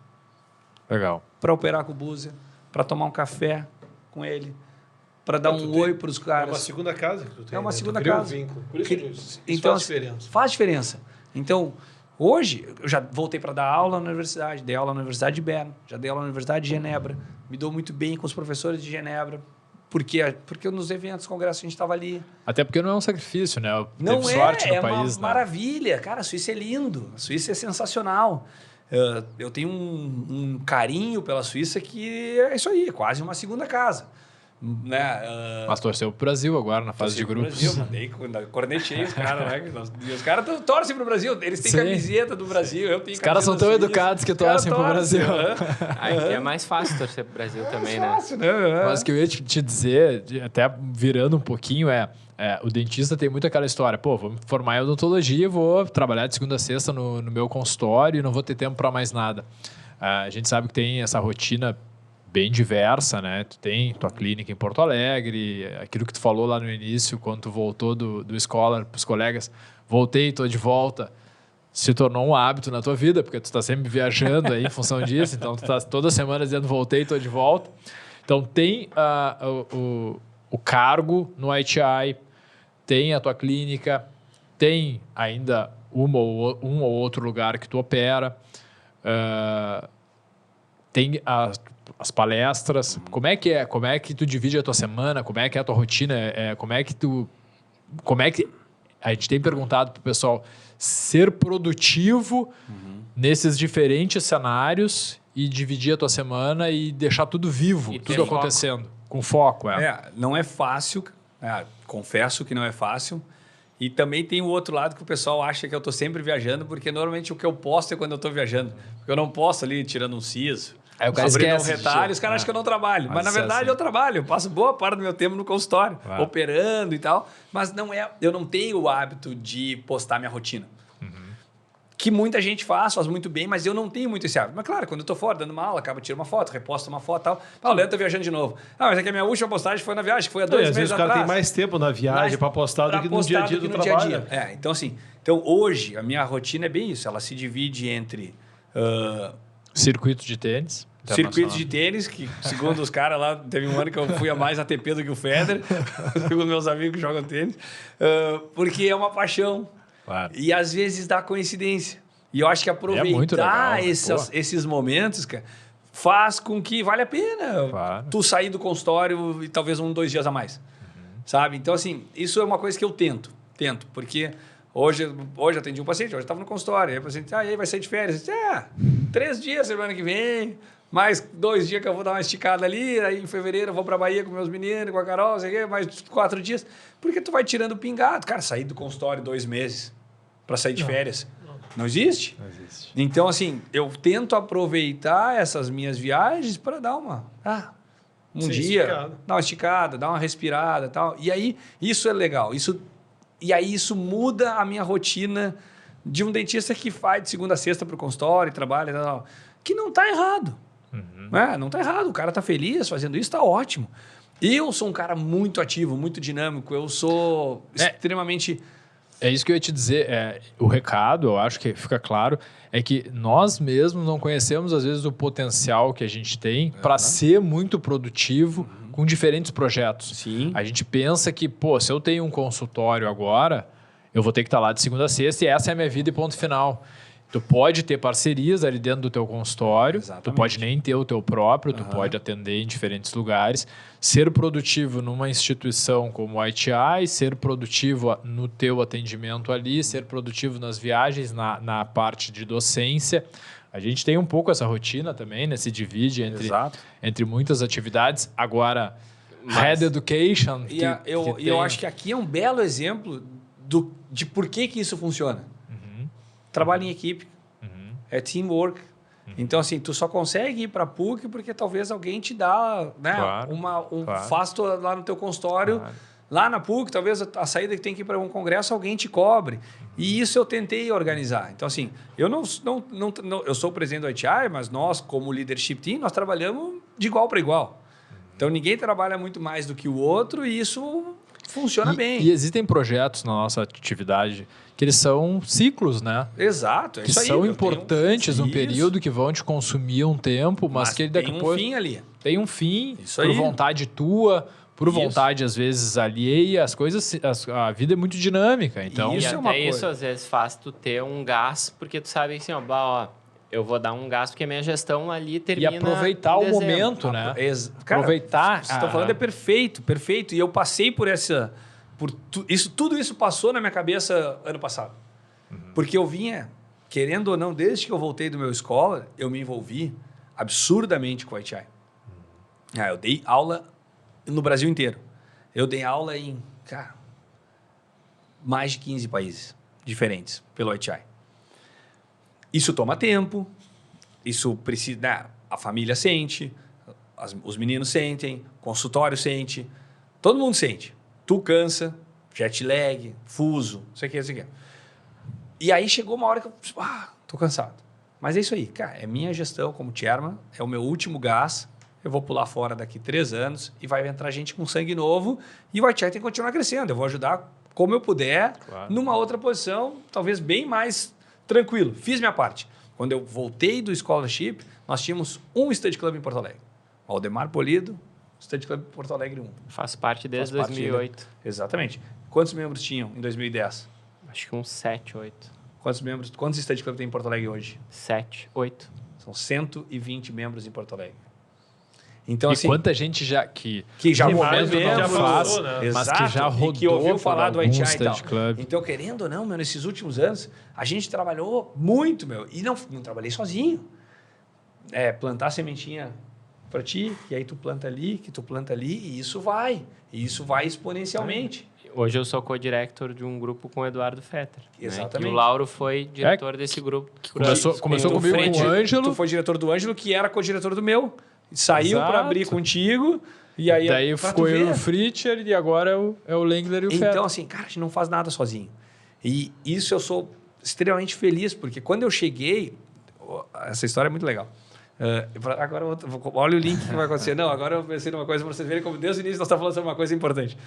Legal. Para operar com o Búzia, para tomar um café com ele, para dar um oi para os caras. É uma segunda casa que tu tem. É uma segunda Cria casa. Um vínculo. Por isso isso então, faz diferença. Faz diferença. Então, hoje, eu já voltei para dar aula na universidade. Dei aula na Universidade de Berna, já dei aula na Universidade de Genebra. Me dou muito bem com os professores de Genebra. Porque nos eventos, congressos, a gente estava ali. Até porque não é um sacrifício, né? Não Teve sorte no é país, uma maravilha. Cara, a Suíça é lindo. A Suíça é sensacional. Eu tenho um carinho pela Suíça que é isso aí, quase uma segunda casa. Né? Mas torceu pro Brasil agora, na fase de grupos. Brasil, mandei, cornetei os caras, né? E os caras torcem pro Brasil, eles têm camiseta do Brasil, eu tenho. Os caras são tão educados que torcem pro Brasil. Aqui é mais fácil torcer pro Brasil também, né? Fácil, né? Mas o que eu ia te dizer, até virando um pouquinho, o dentista tem muito aquela história, vou me formar em odontologia, vou trabalhar de segunda a sexta no meu consultório e não vou ter tempo para mais nada. A gente sabe que tem essa rotina bem diversa, né? Tu tem tua clínica em Porto Alegre, aquilo que tu falou lá no início, quando tu voltou do Scholar para os colegas, voltei, estou de volta, se tornou um hábito na tua vida, porque tu está sempre viajando aí em função disso, então tu está toda semana dizendo voltei, estou de volta. Então tem o cargo no ITI, tem a tua clínica, tem ainda um ou outro lugar que tu opera, tem as palestras. Como é que tu divide a tua semana? Como é que é a tua rotina? Como é que a gente tem perguntado para o pessoal ser produtivo nesses diferentes cenários e dividir a tua semana e deixar tudo vivo, tudo acontecendo com foco. Não é fácil, confesso que não é fácil. E também tem o outro lado que o pessoal acha que eu estou sempre viajando, porque normalmente o que eu posto é quando eu estou viajando. Porque eu não posto ali tirando um siso, Aí o cara abrindo um esquece retalho, os caras acham que eu não trabalho. Mas na verdade eu trabalho, eu passo boa parte do meu tempo no consultório, operando e tal. Mas eu não tenho o hábito de postar minha rotina. que muita gente faz muito bem, mas eu não tenho muito esse hábito. Mas claro, quando eu tô fora, dando uma aula, acabo tirando uma foto, reposto uma foto e tal. Ah, o Leandro tá viajando de novo. Ah, mas é que a minha última postagem foi na viagem, que foi há 2 meses às vezes atrás. o cara tem mais tempo na viagem para postar do que no dia a dia do trabalho. Então assim, hoje a minha rotina é bem isso, ela se divide entre circuito de tênis. Circuito de tênis, que segundo os caras lá, teve um ano que eu fui a mais ATP do que o Federer, segundo meus amigos que jogam tênis, porque é uma paixão. Claro. E às vezes dá coincidência. E eu acho que aproveitar esses momentos, cara, faz com que vale a pena tu sair do consultório e talvez 2 dias a mais. Sabe? Então, assim, isso é uma coisa que eu tento, porque hoje atendi um paciente, hoje eu estava no consultório, aí o paciente, aí vai sair de férias. 3 dias semana que vem, mais 2 dias que eu vou dar uma esticada ali, aí em fevereiro eu vou para Bahia com meus meninos, com a Carol, sei quê, mais 4 dias, porque tu vai tirando o pingado. Cara, sair do consultório 2 meses para sair de férias. Não existe? Não existe. Então, assim, eu tento aproveitar essas minhas viagens para dar um dia, dar uma esticada, dar uma respirada e tal. E aí, isso é legal. E aí, isso muda a minha rotina de um dentista que vai de segunda a sexta para o consultório e trabalha e tal. Que não está errado. Não está errado. O cara está feliz fazendo isso, está ótimo. Eu sou um cara muito ativo, muito dinâmico. Eu sou extremamente... É isso que eu ia te dizer. O recado, eu acho que fica claro, é que nós mesmos não conhecemos, às vezes, o potencial que a gente tem para ser muito produtivo com diferentes projetos. Sim. A gente pensa que, se eu tenho um consultório agora, eu vou ter que estar lá de segunda a sexta e essa é a minha vida e ponto final. Tu pode ter parcerias ali dentro do teu consultório, tu pode nem ter o teu próprio, tu pode atender em diferentes lugares, ser produtivo numa instituição como o ITI, ser produtivo no teu atendimento ali, ser produtivo nas viagens, na parte de docência. A gente tem um pouco essa rotina também, né? Se divide entre muitas atividades. Agora, Head Education... Eu acho que aqui é um belo exemplo de por que isso funciona. Trabalho em equipe, é teamwork. Então, assim, tu só consegue ir para a PUC porque talvez alguém te dá, né, faz lá no teu consultório, lá na PUC, talvez a saída que tem que ir para um congresso, alguém te cobre. E isso eu tentei organizar. Então, assim, eu eu sou o presidente do ITI, mas nós, como leadership team, nós trabalhamos de igual para igual. Então, ninguém trabalha muito mais do que o outro e isso funciona bem. E existem projetos na nossa atividade que eles são ciclos, né? Exato. Que são importantes, um período que vão te consumir um tempo, mas que daqui a pouco... Tem um fim ali. Tem um fim, isso por aí. Vontade tua, por vontade, às vezes, alheia. As coisas... A vida é muito dinâmica, então... Isso é uma coisa. Isso, às vezes, faz tu ter um gás, porque tu sabe assim, eu vou dar um gás porque a minha gestão ali termina. E aproveitar o momento, né? Cara, aproveitar. Você está falando é perfeito. E eu passei por essa. Tudo isso passou na minha cabeça ano passado. Porque eu vinha, querendo ou não, desde que eu voltei do meu escola, eu me envolvi absurdamente com o ITI. Eu dei aula no Brasil inteiro. Eu dei aula em mais de 15 países diferentes pelo ITI. Isso toma tempo, isso precisa... Né, a família sente, os meninos sentem, o consultório sente, todo mundo sente. Tu cansa, jet lag, fuso, não sei o que. E aí chegou uma hora que eu... tô cansado. Mas é isso aí, cara, é minha gestão como chairman, é o meu último gás, eu vou pular fora daqui 3 anos e vai entrar gente com sangue novo e o ITI tem que continuar crescendo. Eu vou ajudar como eu puder, numa outra posição, talvez bem mais... tranquilo, fiz minha parte. Quando eu voltei do scholarship, nós tínhamos um Study Club em Porto Alegre. Aldemar Polido, Study Club Porto Alegre 1. Faz parte desde 2008. Exatamente. Quantos membros tinham em 2010? Acho que uns 7, 8. Quantos Study Club tem em Porto Alegre hoje? 7, 8. São 120 membros em Porto Alegre. Então, e assim, quanta gente que já faz, né? mas que já rodou, que ouviu falar do ITI e tal. Club. Então, querendo ou não, nesses últimos anos, a gente trabalhou muito, e não trabalhei sozinho. Plantar sementinha para ti, e aí tu planta ali, e isso vai exponencialmente. Hoje eu sou co-director de um grupo com o Eduardo Fetter. Exatamente. Né? E o Lauro foi diretor desse grupo. Começou comigo com o Ângelo. Tu foi diretor do Ângelo, que era co-diretor do meu. Saiu para abrir contigo. E aí, daí ficou eu e o Fritcher e agora é o Lengler e o Fetter. Então, assim, cara, a gente não faz nada sozinho. E isso eu sou extremamente feliz, porque quando eu cheguei... Essa história é muito legal. Agora, olha o link que vai acontecer. Não, agora eu pensei numa coisa para vocês verem como desde o início nós estamos falando sobre uma coisa importante.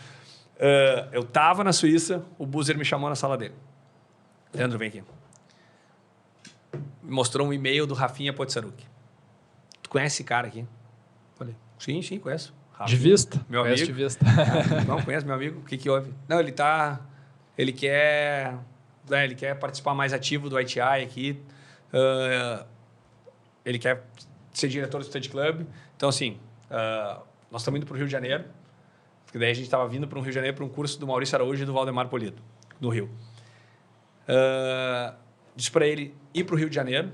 Eu estava na Suíça, o Buser me chamou na sala dele. Leandro, vem aqui. Me mostrou um e-mail do Rafinha Potsaruk. Tu conhece esse cara aqui? Falei, sim, conheço. Rafinha, De vista? meu Conhece amigo. de vista. Não, conhece meu amigo? O que houve? Não, ele quer participar mais ativo do ITI aqui. Ele quer ser diretor do Study Club. Então, assim, nós estamos indo para o Rio de Janeiro. Porque daí a gente estava vindo para o Rio de Janeiro para um curso do Maurício Araújo e do Valdemar Polido, no Rio. Disse para ele ir para o Rio de Janeiro,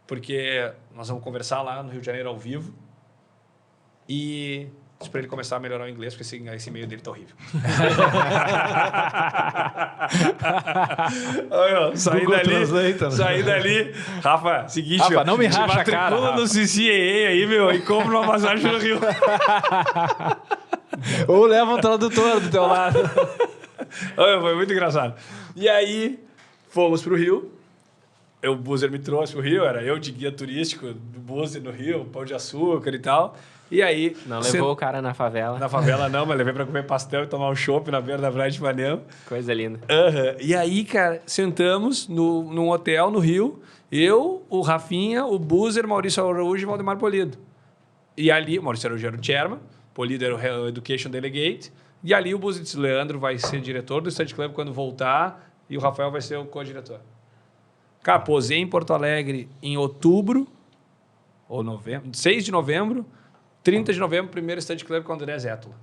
porque nós vamos conversar lá no Rio de Janeiro ao vivo. E disse para ele começar a melhorar o inglês, porque esse e-mail dele tá horrível. Saí dali. Rafa, seguinte, Rafa, não me racha a cara. Matricula no CCAA aí, meu, e compra uma passagem no Rio. Ou leva um tradutor do teu lado. Foi muito engraçado. E aí, fomos pro Rio. O Buser me trouxe pro Rio, era eu de guia turístico do Buser no Rio, Pão de Açúcar e tal. E aí... Não levou o cara na favela? Na favela não, mas levei pra comer pastel e tomar um chopp na beira da praia de Ipanema. Coisa linda. E aí, cara, sentamos num hotel no Rio, eu, o Rafinha, o Buser, Maurício Araújo e Valdemar Polido. E ali, o Maurício Araújo era o chairman, Polido era o Education Delegate, e ali o Buser disse, Leandro vai ser diretor do Study Club quando voltar, e o Rafael vai ser o co-diretor. Cara, posei em Porto Alegre em outubro, ou novembro, 6 de novembro, 30 de novembro, primeiro Study Club com o André Zétula.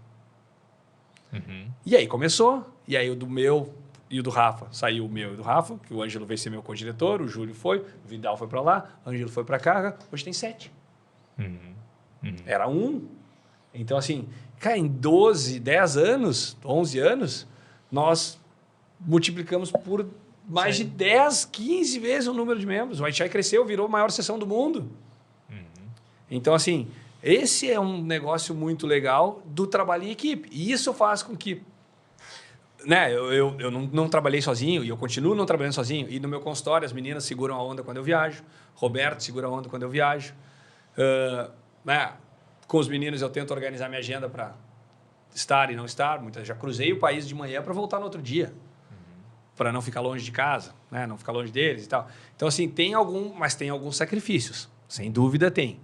E aí começou. E aí o do meu e o do Rafa. Saiu o meu e do Rafa, que o Ângelo veio ser meu co-diretor, o Júlio foi, o Vidal foi para lá, o Ângelo foi para cá. Hoje tem 7. Era 1. Então, assim, cara, em 10 anos, 11 anos, nós multiplicamos por mais de 10, 15 vezes o número de membros. O ITI cresceu, virou a maior seção do mundo. Então, assim... Esse é um negócio muito legal do trabalho em equipe. E isso faz com que... Né, eu não trabalhei sozinho e eu continuo não trabalhando sozinho. E no meu consultório, as meninas seguram a onda quando eu viajo. Roberto segura a onda quando eu viajo. Né, com os meninos, eu tento organizar minha agenda para estar e não estar. Já cruzei o país de manhã para voltar no outro dia. Para não ficar longe de casa, né, não ficar longe deles e tal. Então, assim, tem alguns sacrifícios. Sem dúvida, tem.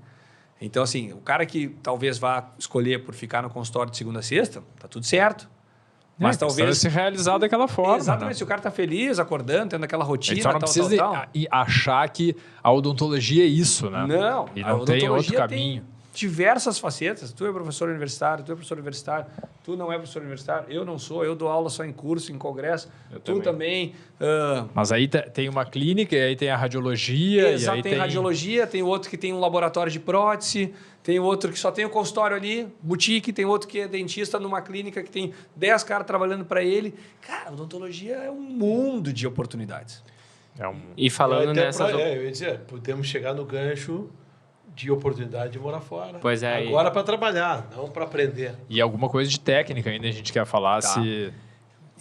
Então, assim, o cara que talvez vá escolher por ficar no consultório de segunda a sexta, tá tudo certo. Mas talvez... se realizar daquela forma. Exatamente. Né? Se o cara tá feliz, acordando, tendo aquela rotina, ele só não precisa achar que a odontologia é isso, né? Não. E não tem outro caminho. Diversas facetas. Tu é professor universitário, tu não é professor universitário, eu não sou, eu dou aula só em curso, em congresso, tu também. Mas aí tem uma clínica, e aí tem a radiologia. Exato, e aí tem radiologia, tem outro que tem um laboratório de prótese, tem outro que só tem o consultório ali, boutique, tem outro que é dentista numa clínica que tem 10 caras trabalhando para ele. Cara, a odontologia é um mundo de oportunidades. E falando nessas... eu ia dizer, podemos chegar no gancho de oportunidade de morar fora. Pois é. Agora para trabalhar, não para aprender. E alguma coisa de técnica ainda a gente quer falar.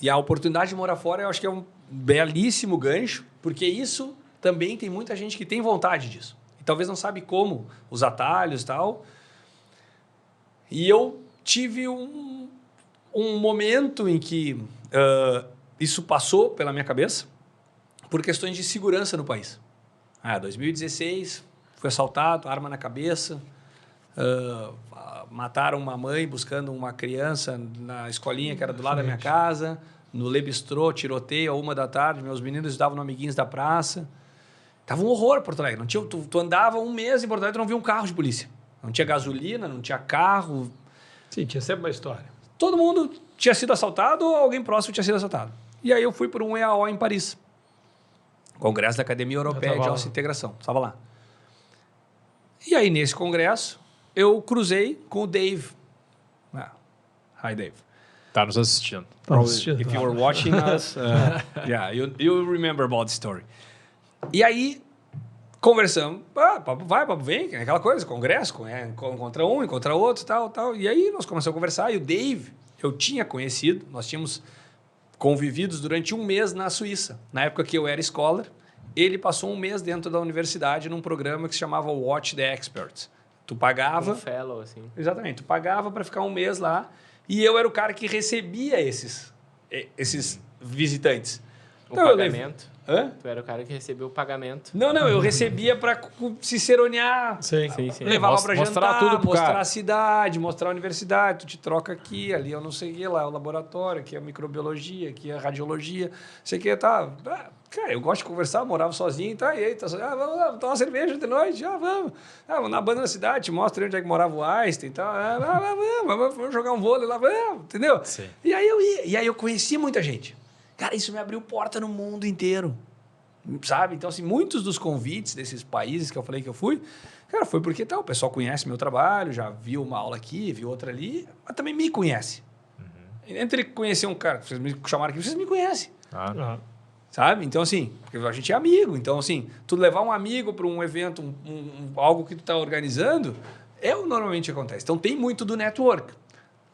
E a oportunidade de morar fora eu acho que é um belíssimo gancho, porque isso também tem muita gente que tem vontade disso. E talvez não sabe como, os atalhos e tal. E eu tive um momento em que isso passou pela minha cabeça por questões de segurança no país. 2016... Fui assaltado, arma na cabeça, mataram uma mãe buscando uma criança na escolinha que era do lado da minha casa, no Le Bistrô, tiroteio, 1h da tarde, meus meninos estavam no Amiguinhos da Praça. Tava um horror Porto Alegre. Não tinha, tu andava um mês em Porto Alegre e não via um carro de polícia. Não tinha gasolina, não tinha carro. Sim, tinha sempre uma história. Todo mundo tinha sido assaltado ou alguém próximo tinha sido assaltado. E aí eu fui para um EAO em Paris. Congresso da Academia Europeia de Alta Integração. Estava lá. E aí, nesse congresso, eu cruzei com o Dave. Hi, Dave. Tá nos assistindo. If you were watching us, you remember about the story. E aí, conversamos. Papo vai, papo vem, aquela coisa, congresso, encontra um, encontra outro, tal. E aí, nós começamos a conversar. E o Dave, eu tinha conhecido, nós tínhamos convividos durante um mês na Suíça. Na época que eu era scholar, ele passou um mês dentro da universidade num programa que se chamava Watch the Experts. Tu pagava... Um fellow, assim. Exatamente. Tu pagava para ficar um mês lá e eu era o cara que recebia esses visitantes. O Então, pagamento. Hã? Tu era o cara que recebeu o pagamento. Não, eu recebia para ciceronear. Sim. Levava para Mostrar jantar, tudo pro mostrar cara. a cidade, mostrar a universidade. Tu te troca aqui, ali eu não sei o que, lá é o laboratório, aqui é a microbiologia, aqui é a radiologia, não sei o que, tá. Cara, eu gosto de conversar, morava sozinho, tá? E aí, vamos tomar uma cerveja de noite, vamos. Vamos na banda na cidade, te mostra onde é que morava o Einstein, tá? Vamos jogar um vôlei lá, vamos, entendeu? Sim. E aí eu ia, e aí eu conheci muita gente. Cara, isso me abriu porta no mundo inteiro. Sabe? Então, assim, muitos dos convites desses países que eu falei que eu fui, cara, foi porque o pessoal conhece meu trabalho, já viu uma aula aqui, viu outra ali, mas também me conhece. Entre conhecer um cara, vocês me chamaram aqui, vocês me conhecem. Sabe? Então, assim, porque a gente é amigo. Então, assim, tu levar um amigo para um evento, algo que tu está organizando, normalmente acontece. Então, tem muito do network.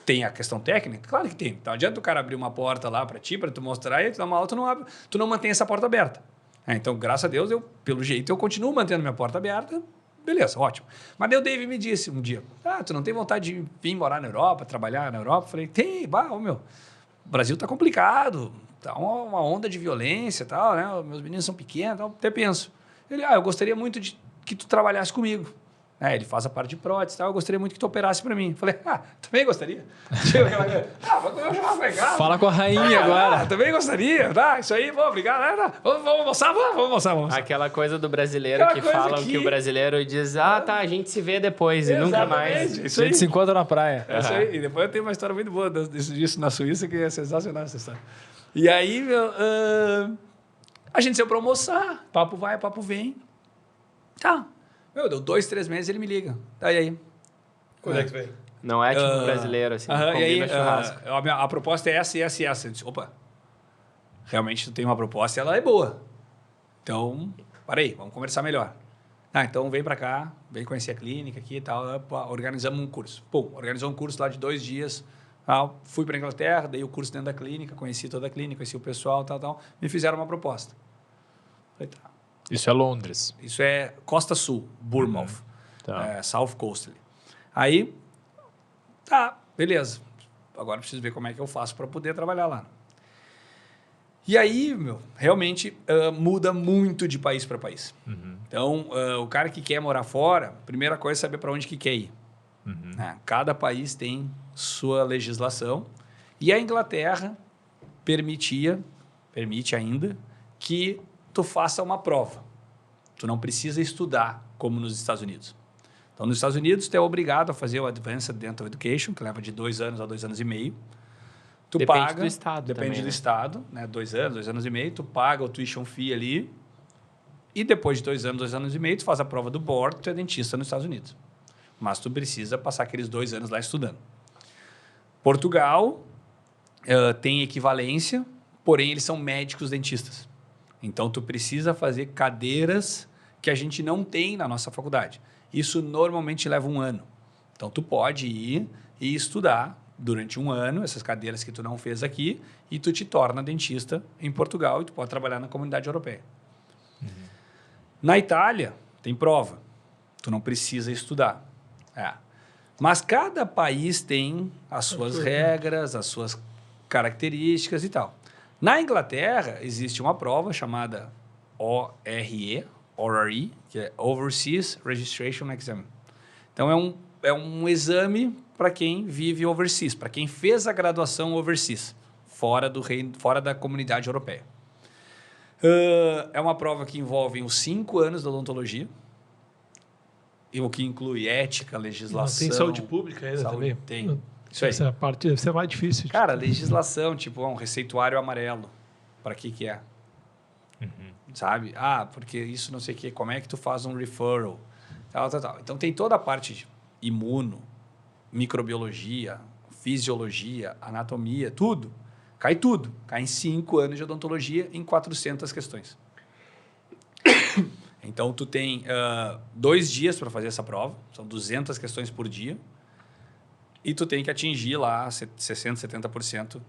Tem a questão técnica? Claro que tem. Então, não adianta o cara abrir uma porta lá para ti, para tu mostrar, e tu dá uma aula, tu não mantém essa porta aberta. Então, graças a Deus, pelo jeito, eu continuo mantendo minha porta aberta. Beleza, ótimo. Mas daí o Dave me disse um dia, tu não tem vontade de vir morar na Europa, trabalhar na Europa? Eu falei, tem, o Brasil tá complicado, tá uma onda de violência e tal, né? Meus meninos são pequenos, tal, até penso. Ele, eu gostaria muito de que tu trabalhasse comigo. Ele faz a parte de prótese, eu gostaria muito que tu operasse para mim. Falei, também gostaria. Fala com a rainha agora. Também gostaria, tá? Isso aí, obrigado. Vamos almoçar. Aquela coisa do brasileiro que falam que o brasileiro diz, a gente se vê depois e nunca mais. Isso A aí. gente se encontra na praia. Isso aí. E depois eu tenho uma história muito boa disso na Suíça, que é sensacional essa história. E aí, a gente saiu para almoçar, papo vai, papo vem. Tá. Deu 2, 3 meses ele me liga. Tá, e aí? Quando é que vem? Não é tipo brasileiro, assim, e aí, combina churrasco. a proposta é essa e essa e essa. Eu disse, opa, realmente tu tem uma proposta e ela é boa. Então, parei, vamos conversar melhor. Então vem para cá, vem conhecer a clínica aqui e tal. Organizamos um curso. Organizou um curso lá de 2 dias. Fui para a Inglaterra, dei o curso dentro da clínica, conheci toda a clínica, conheci o pessoal, tal. Me fizeram uma proposta. Falei, tá. Isso é Londres. Isso é Costa Sul, Bournemouth, South Coast. Aí, beleza. Agora preciso ver como é que eu faço para poder trabalhar lá. E aí, realmente muda muito de país para país. Então, o cara que quer morar fora, a primeira coisa é saber para onde que quer ir. Cada país tem sua legislação. E a Inglaterra permite ainda que tu faça uma prova. Tu não precisa estudar como nos Estados Unidos. Então, nos Estados Unidos, tu é obrigado a fazer o Advanced Dental Education, que leva de 2 anos a 2 anos e meio. Tu Depende paga, do estado depende também, do né? estado, né? 2 anos, 2 anos e meio, tu paga o tuition fee ali e depois de 2 anos, 2 anos e meio, tu faz a prova do board, tu é dentista nos Estados Unidos. Mas tu precisa passar aqueles 2 anos lá estudando. Portugal tem equivalência, porém eles são médicos dentistas. Então, tu precisa fazer cadeiras que a gente não tem na nossa faculdade. Isso normalmente leva 1 ano. Então, tu pode ir e estudar durante 1 ano essas cadeiras que tu não fez aqui e tu te torna dentista em Portugal e tu pode trabalhar na comunidade europeia. Na Itália, tem prova. Tu não precisa estudar. Mas cada país tem as suas regras, as suas características e tal. Na Inglaterra, existe uma prova chamada ORE, que é Overseas Registration Exam. Então, é um exame para quem vive overseas, para quem fez a graduação overseas, fora da comunidade europeia. É uma prova que envolve os 5 anos da odontologia, e o que inclui ética, legislação... Tem saúde pública ainda também? Tem. Isso aí. Essa parte deve ser mais difícil. Cara, legislação, tipo, um receituário amarelo. Para que é? Sabe? Porque isso não sei o quê. Como é que tu faz um referral? Tal. Então, tem toda a parte de imuno, microbiologia, fisiologia, anatomia, tudo. Cai tudo. Cai em 5 anos de odontologia em 400 questões. Então, tu tem 2 dias para fazer essa prova. São 200 questões por dia. E tu tem que atingir lá 60%, 70%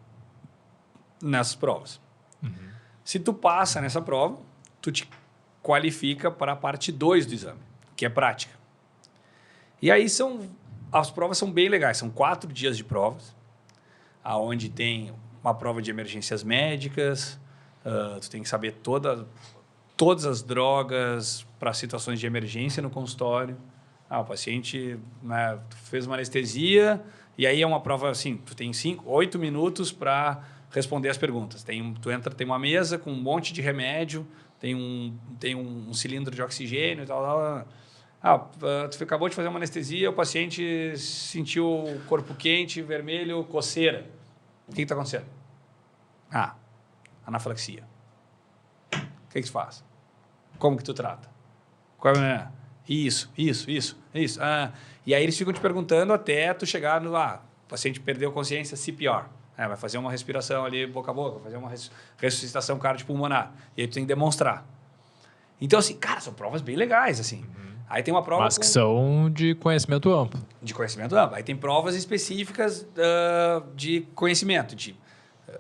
nessas provas. Se tu passa nessa prova, tu te qualifica para a parte 2 do exame, que é prática. E aí as provas são bem legais, são 4 dias de provas, aonde tem uma prova de emergências médicas, tu tem que saber todas as drogas para situações de emergência no consultório. O paciente, né, fez uma anestesia, e aí é uma prova assim, tu tem 8 minutos para responder as perguntas. Tu entra, tem uma mesa com um monte de remédio, tem um cilindro de oxigênio e tal. Tu acabou de fazer uma anestesia, o paciente sentiu o corpo quente, vermelho, coceira. O que está acontecendo? Anafilaxia. O que tu faz? Como que tu trata? Qual é? Isso. E aí eles ficam te perguntando até tu chegar no... o paciente perdeu consciência, CPR. Vai fazer uma respiração ali boca a boca, fazer uma ressuscitação cardiopulmonar. E aí tu tem que demonstrar. Então, assim, cara, são provas bem legais, assim. Aí tem uma prova... Mas que são de conhecimento amplo. De conhecimento amplo. Aí tem provas específicas de conhecimento, de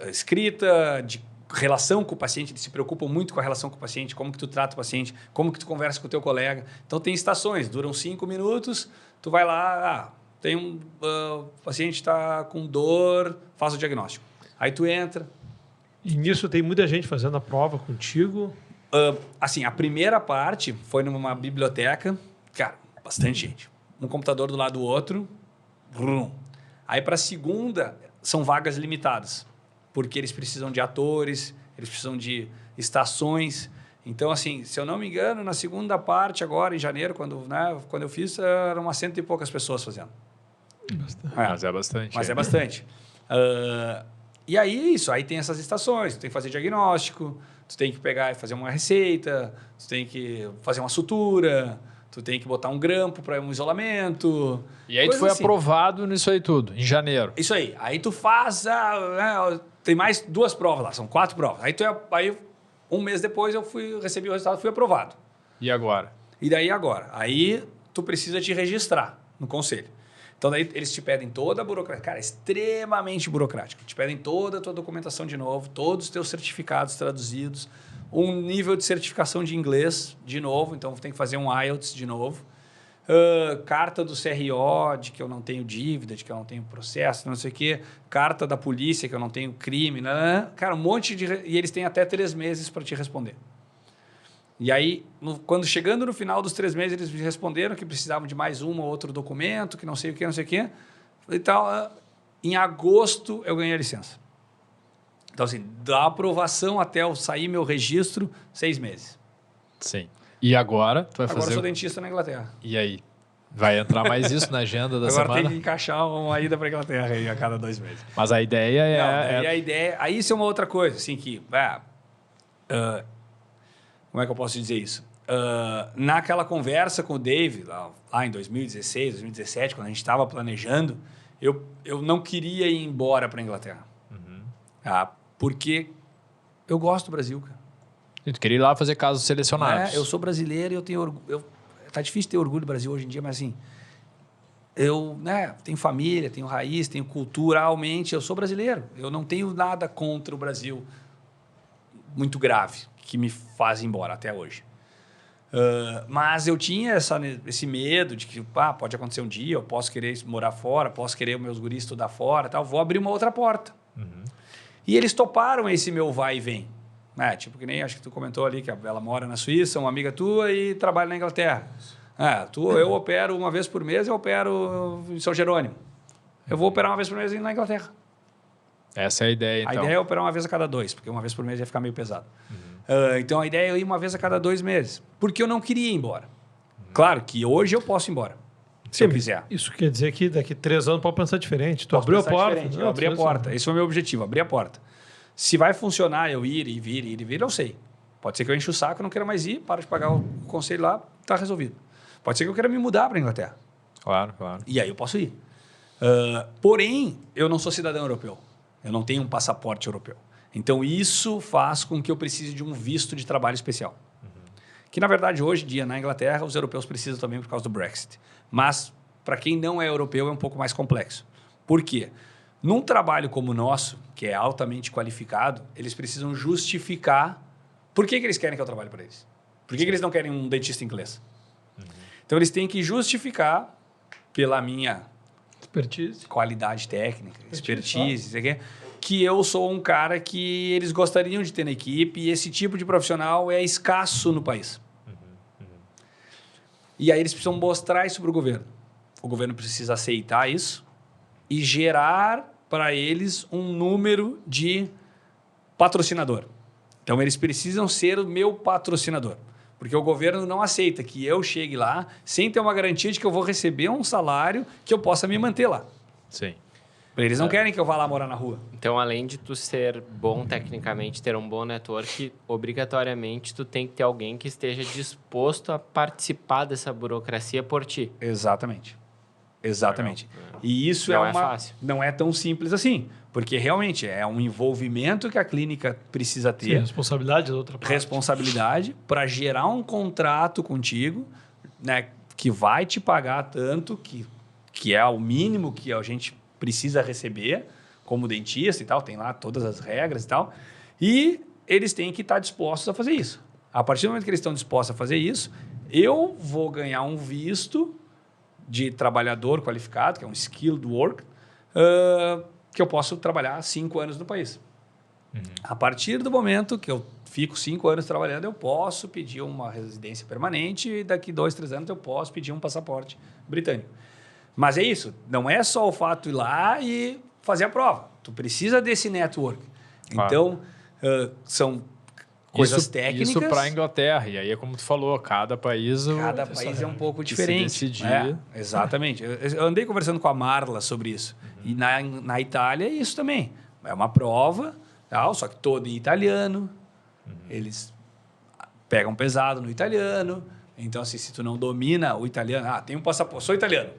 escrita, de relação com o paciente. Eles se preocupam muito com a relação com o paciente, como que tu trata o paciente, como que tu conversa com o teu colega. Então, tem estações, duram 5 minutos, tu vai lá, tem o paciente está com dor, faz o diagnóstico. Aí tu entra. E nisso tem muita gente fazendo a prova contigo? Assim, a primeira parte foi numa biblioteca, cara, bastante gente. Um computador do lado do outro. Brum. Aí para a segunda, são vagas limitadas, porque eles precisam de atores, eles precisam de estações. Então, assim, se eu não me engano, na segunda parte, agora em janeiro, quando eu fiz, eram umas 100 e poucas pessoas fazendo. Mas é bastante. Mas é bastante. E aí é isso, aí tem essas estações, tu tem que fazer diagnóstico, tu tem que pegar e fazer uma receita, tu tem que fazer uma sutura, tu tem que botar um grampo para um isolamento. E aí tu foi assim. Aprovado nisso aí tudo, em janeiro. Isso aí. Aí tu faz... tem mais 2 provas lá, são 4 provas. Aí um mês depois eu recebi o resultado, fui aprovado. E agora? E daí agora? Aí tu precisa te registrar no conselho. Então, daí eles te pedem toda a burocracia. Cara, é extremamente burocrático. Te pedem toda a tua documentação de novo, todos os teus certificados traduzidos, um nível de certificação de inglês de novo, então tem que fazer um IELTS de novo. Carta do CRO de que eu não tenho dívida, de que eu não tenho processo, não sei o quê. Carta da polícia que eu não tenho crime. Cara, um monte de... E eles têm até 3 meses para te responder. E aí, quando chegando no final dos 3 meses, eles me responderam que precisavam de mais um ou outro documento, que não sei o quê. E tal. Em agosto, eu ganhei a licença. Então, assim, da aprovação até eu sair meu registro, 6 meses. Sim. E agora? Tu vai Agora fazer... eu sou dentista na Inglaterra. E aí? Vai entrar mais isso na agenda da Agora semana? tem que encaixar uma ida para a Inglaterra aí a cada 2 meses. Mas a ideia é... Não, a ideia... Aí isso é uma outra coisa, assim, que... como é que eu posso dizer isso? Naquela conversa com o Dave, lá em 2016, 2017, quando a gente estava planejando, eu não queria ir embora para a Inglaterra. Porque eu gosto do Brasil, cara. E tu queria ir lá fazer casos selecionados. Eu sou brasileiro e eu tenho orgulho. Tá difícil ter orgulho do Brasil hoje em dia, mas assim... Eu tenho família, tenho raiz, tenho culturalmente... Eu sou brasileiro. Eu não tenho nada contra o Brasil muito grave que me faz ir embora até hoje. Mas eu tinha esse medo de que pode acontecer um dia, eu posso querer morar fora, posso querer os meus guris estudar fora, tal, vou abrir uma outra porta. E eles toparam esse meu vai e vem. Tipo que nem, acho que tu comentou ali, que ela mora na Suíça, uma amiga tua e trabalha na Inglaterra. Eu opero uma vez por mês, eu opero em São Jerônimo. Eu vou operar uma vez por mês na Inglaterra. Essa é a ideia, então. A ideia é operar uma vez a cada 2, porque uma vez por mês ia ficar meio pesado. Então, a ideia é eu ir uma vez a cada 2 meses, porque eu não queria ir embora. Claro que hoje eu posso ir embora, se eu quiser. Isso quer dizer que daqui 3 anos pode pensar diferente. Tu abriu a porta. Eu abri a porta. Esse foi o meu objetivo, abrir a porta. Se vai funcionar eu ir e vir, eu sei. Pode ser que eu enche o saco, não queira mais ir, para de pagar o conselho lá, está resolvido. Pode ser que eu queira me mudar para a Inglaterra. Claro. E aí eu posso ir. Porém, eu não sou cidadão europeu. Eu não tenho um passaporte europeu. Então, isso faz com que eu precise de um visto de trabalho especial. Que, na verdade, hoje em dia, na Inglaterra, os europeus precisam também por causa do Brexit. Mas, para quem não é europeu, é um pouco mais complexo. Por quê? Num trabalho como o nosso, que é altamente qualificado, eles precisam justificar por que eles querem que eu trabalhe para eles. Por que eles não querem um dentista inglês? Então, eles têm que justificar pela minha Expertise. qualidade técnica, expertise, que eu sou um cara que eles gostariam de ter na equipe e esse tipo de profissional é escasso no país. E aí eles precisam mostrar isso para o governo. O governo precisa aceitar isso e gerar para eles um número de patrocinador. Então, eles precisam ser o meu patrocinador. Porque o governo não aceita que eu chegue lá sem ter uma garantia de que eu vou receber um salário que eu possa me manter lá. Sim. Eles não querem que eu vá lá morar na rua. Então, além de tu ser bom tecnicamente, ter um bom network, obrigatoriamente tu tem que ter alguém que esteja disposto a participar dessa burocracia por ti. Exatamente. Exatamente. E isso Não é é fácil. Não é tão simples assim. Porque realmente é um envolvimento que a clínica precisa ter. Sim, responsabilidade da outra parte. Responsabilidade para gerar um contrato contigo, né, que vai te pagar tanto, que é o mínimo que a gente precisa receber como dentista e tal, tem lá todas as regras e tal, e eles têm que estar dispostos a fazer isso. A partir do momento que eles estão dispostos a fazer isso, eu vou ganhar um visto de trabalhador qualificado, que é um skilled work, que eu posso trabalhar 5 anos no país. A partir do momento que eu fico 5 anos trabalhando, eu posso pedir uma residência permanente e daqui 2, 3 anos eu posso pedir um passaporte britânico. Mas é isso, não é só o fato de ir lá e fazer a prova. Tu precisa desse network. Então, são coisas técnicas. Isso para a Inglaterra. E aí é como tu falou, cada país é um pouco diferente. Se decidir. Exatamente. Eu andei conversando com a Marla sobre isso. E na Itália é isso também. É uma prova, tal, só que todo em italiano. Eles pegam pesado no italiano. Então, assim, se tu não domina o italiano... tem um passaporte, sou italiano.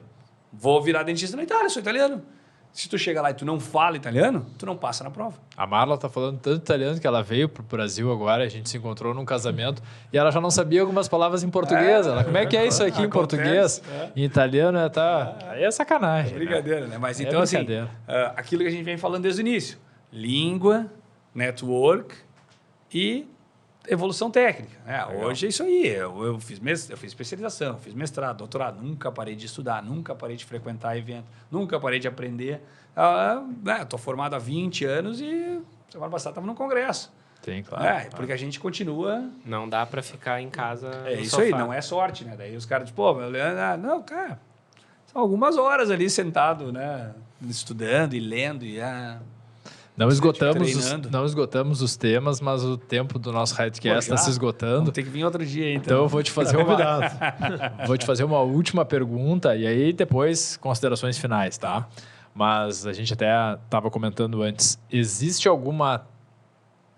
Vou virar dentista na Itália, sou italiano. Se tu chega lá e tu não fala italiano, tu não passa na prova. A Marla tá falando tanto italiano que ela veio pro Brasil agora, a gente se encontrou num casamento e ela já não sabia algumas palavras em português. Como é que é isso aqui em português? Em italiano aí é sacanagem. É brincadeira, né? Mas É então, assim, brincadeira. aquilo que a gente vem falando desde o início. Língua, network e evolução técnica. Hoje é isso aí. Eu fiz especialização, fiz mestrado, doutorado. Nunca parei de estudar, nunca parei de frequentar evento, nunca parei de aprender. Estou formado há 20 anos e semana passada estava num congresso. Sim, claro. Porque a gente continua... Não dá para ficar em casa É no isso sofá. aí, não é sorte, né? Daí os caras, não, cara, são algumas horas ali sentado, né? Estudando e lendo e... Não treinando. esgotamos os temas, mas o tempo do nosso Redcast está se esgotando. Vamos ter que vir outro dia, então. Então eu vou te fazer uma última pergunta e aí depois considerações finais, tá? Mas a gente até estava comentando antes. Existe alguma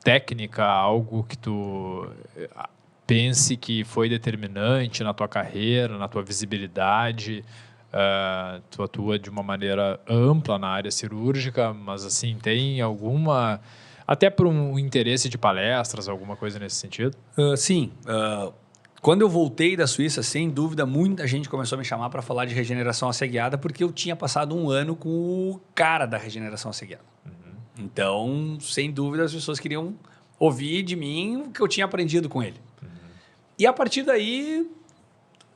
técnica, algo que tu pense que foi determinante na tua carreira, na tua visibilidade? Tu atua de uma maneira ampla na área cirúrgica, mas assim, tem alguma... Até por um interesse de palestras, alguma coisa nesse sentido? Sim. Quando eu voltei da Suíça, sem dúvida, muita gente começou a me chamar para falar de regeneração asseguiada porque eu tinha passado um ano com o cara da regeneração asseguada. Então, sem dúvida, as pessoas queriam ouvir de mim o que eu tinha aprendido com ele. E a partir daí,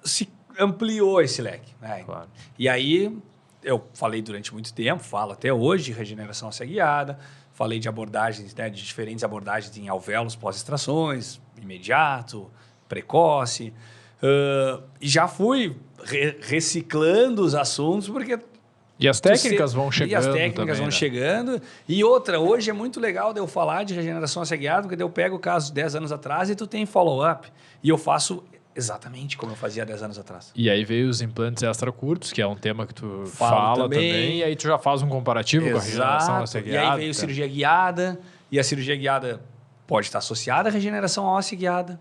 se ampliou esse leque. Claro. E aí, eu falei durante muito tempo, falo até hoje de regeneração asseguada, falei de abordagens, de diferentes abordagens em alvéolos pós-extrações, imediato, precoce, e já fui reciclando os assuntos, porque... E as técnicas vão chegando. E as técnicas vão chegando. E outra, hoje é muito legal de eu falar de regeneração asseguada, porque eu pego o caso de 10 anos atrás e tu tem follow-up. E eu faço exatamente como eu fazia 10 anos atrás. E aí veio os implantes extra-curtos, que é um tema que tu fala também. E aí tu já faz um comparativo com a regeneração asseguada. E aí veio cirurgia guiada. E a cirurgia guiada pode estar associada à regeneração óssea guiada.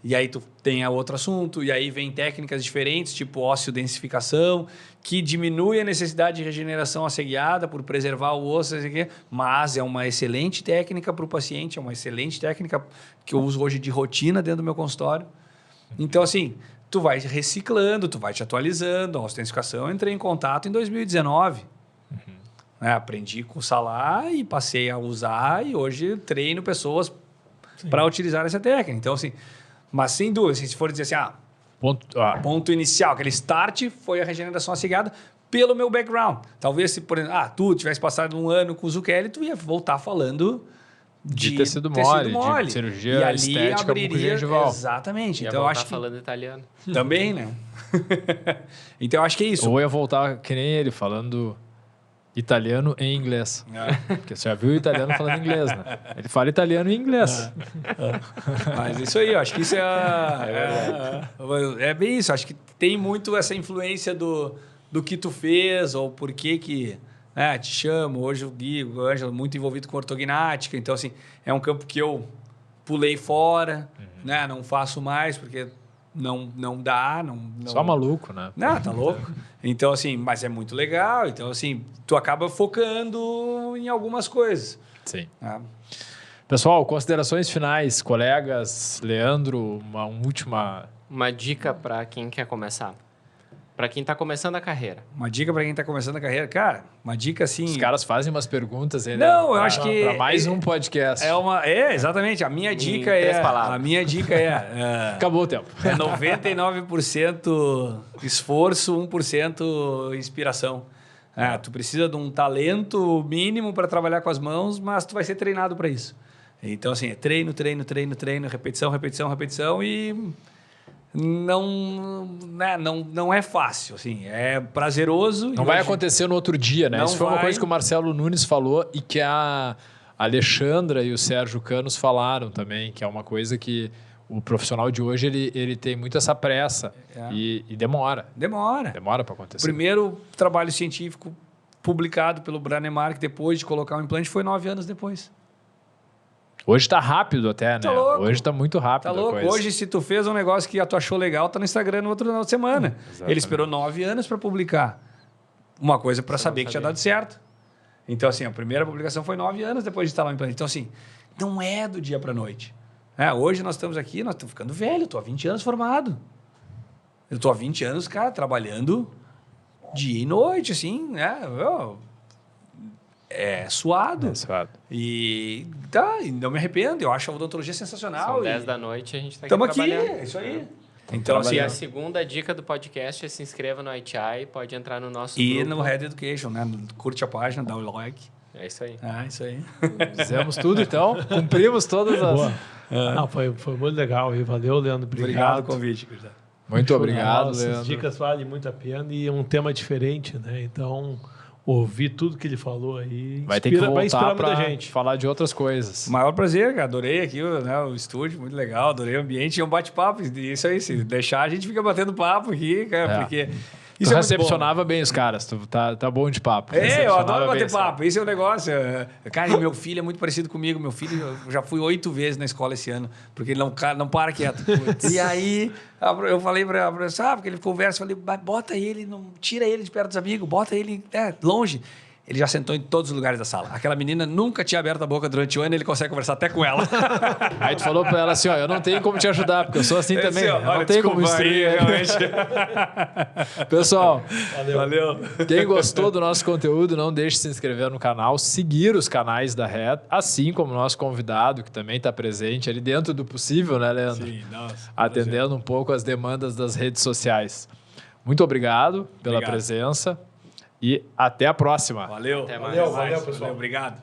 E aí tu tem outro assunto. E aí vem técnicas diferentes, tipo osteodensificação, que diminui a necessidade de regeneração óssea guiada por preservar o osso, mas é uma excelente técnica para o paciente, é uma excelente técnica que eu uso hoje de rotina dentro do meu consultório. Então, assim, tu vai reciclando, tu vai te atualizando. A osteodensificação, eu entrei em contato em 2019. né? Aprendi com o Salah e passei a usar e hoje treino pessoas para utilizar essa técnica. Então, assim, mas sem dúvida, assim, se for dizer assim, ponto inicial, aquele start foi a regeneração associada pelo meu background. Talvez se, por exemplo, tu tivesse passado um ano com o Zucchelli, tu ia voltar falando de tecido mole, de cirurgia e ali estética abriria, gengival. Exatamente. Ia então eu voltar acho que falando italiano. também, né? Então eu acho que é isso. Ou ia voltar que nem ele, falando italiano em inglês. Porque você já viu o italiano falando inglês, né? Ele fala italiano e inglês. Mas isso aí, eu acho que isso é bem isso. Acho que tem muito essa influência do que tu fez ou por que te chamo. Hoje o Gui, o Ângelo, muito envolvido com ortognática. Então, assim, é um campo que eu pulei fora, né? Não faço mais porque não dá. Não, Só maluco, né? Não, tá louco. Então, assim, mas é muito legal. Então, assim, tu acaba focando em algumas coisas. Sim. Né? Pessoal, considerações finais, colegas, Leandro, uma última... Uma dica para quem quer começar. Para quem está começando a carreira. Uma dica para quem está começando a carreira. Cara, uma dica assim... Os caras fazem umas perguntas aí, Não, eu acho que... Para mais um podcast. Exatamente. A minha dica Acabou o tempo. É 99% esforço, 1% inspiração. Tu precisa de um talento mínimo para trabalhar com as mãos, mas tu vai ser treinado para isso. Então, assim, é treino, repetição e... Não é fácil, assim, é prazeroso. Não vai acontecer no outro dia, né? Isso foi uma coisa que o Marcelo Nunes falou e que a Alexandra e o Sérgio Canos falaram também, que é uma coisa que o profissional de hoje ele tem muito essa pressa e demora. Demora para acontecer. O primeiro trabalho científico publicado pelo Branemark depois de colocar o implante foi 9 anos depois. Hoje tá rápido até, né? Tá louco. Hoje tá muito rápido. Tá louco. Hoje, se tu fez um negócio que tu achou legal, tá no Instagram no outro final de semana. Ele esperou 9 anos para publicar uma coisa para saber que tinha dado certo. Então, assim, a primeira publicação foi 9 anos depois de instalar o implante. Então, assim, não é do dia para noite. Hoje nós estamos aqui, nós estamos ficando velho. Eu tô há 20 anos formado. Eu tô há 20 anos, cara, trabalhando dia e noite, assim, né? É suado. E não me arrependo. Eu acho a odontologia sensacional. São 10 da noite e a gente está aqui trabalhando. trabalhando. Estamos aqui, é isso aí. Então, assim, a segunda dica do podcast é se inscreva no ITI, pode entrar no nosso e grupo. no Head Education, né? Curte a página, dá o like. É isso aí. Isso aí. Fizemos tudo, então. Cumprimos todas as... Não, foi muito legal. E valeu, Leandro. Obrigado pelo convite. Muito obrigado, Leandro. Essas dicas valem muito a pena e é um tema diferente, né? Então... Ouvir tudo que ele falou aí vai ter que voltar para gente falar de outras coisas. Maior prazer, cara. Adorei aqui o estúdio, muito legal. Adorei o ambiente e um bate-papo. Isso aí, se deixar, a gente fica batendo papo aqui, cara, porque... Tu recepcionava bem os caras, tu tá bom de papo. Eu adoro bater papo, esse é o negócio. Cara, e meu filho é muito parecido comigo. Meu filho, eu já fui 8 vezes na escola esse ano, porque ele não para quieto. E aí, eu falei pra professora, porque ele conversa, eu falei, bota ele, não tira ele de perto dos amigos, bota ele longe. Ele já sentou em todos os lugares da sala. Aquela menina nunca tinha aberto a boca durante o ano, ele consegue conversar até com ela. Aí tu falou pra ela assim, eu não tenho como te ajudar, porque eu sou assim também. Assim, não tenho como instruir. Realmente. Pessoal, valeu. Quem gostou do nosso conteúdo, não deixe de se inscrever no canal, seguir os canais da Red, assim como o nosso convidado, que também está presente ali dentro do possível, né, Leandro? Sim, nossa. Atendendo um pouco as demandas das redes sociais. Muito obrigado pela presença. E até a próxima. Valeu. Até mais. Valeu, pessoal. Obrigado.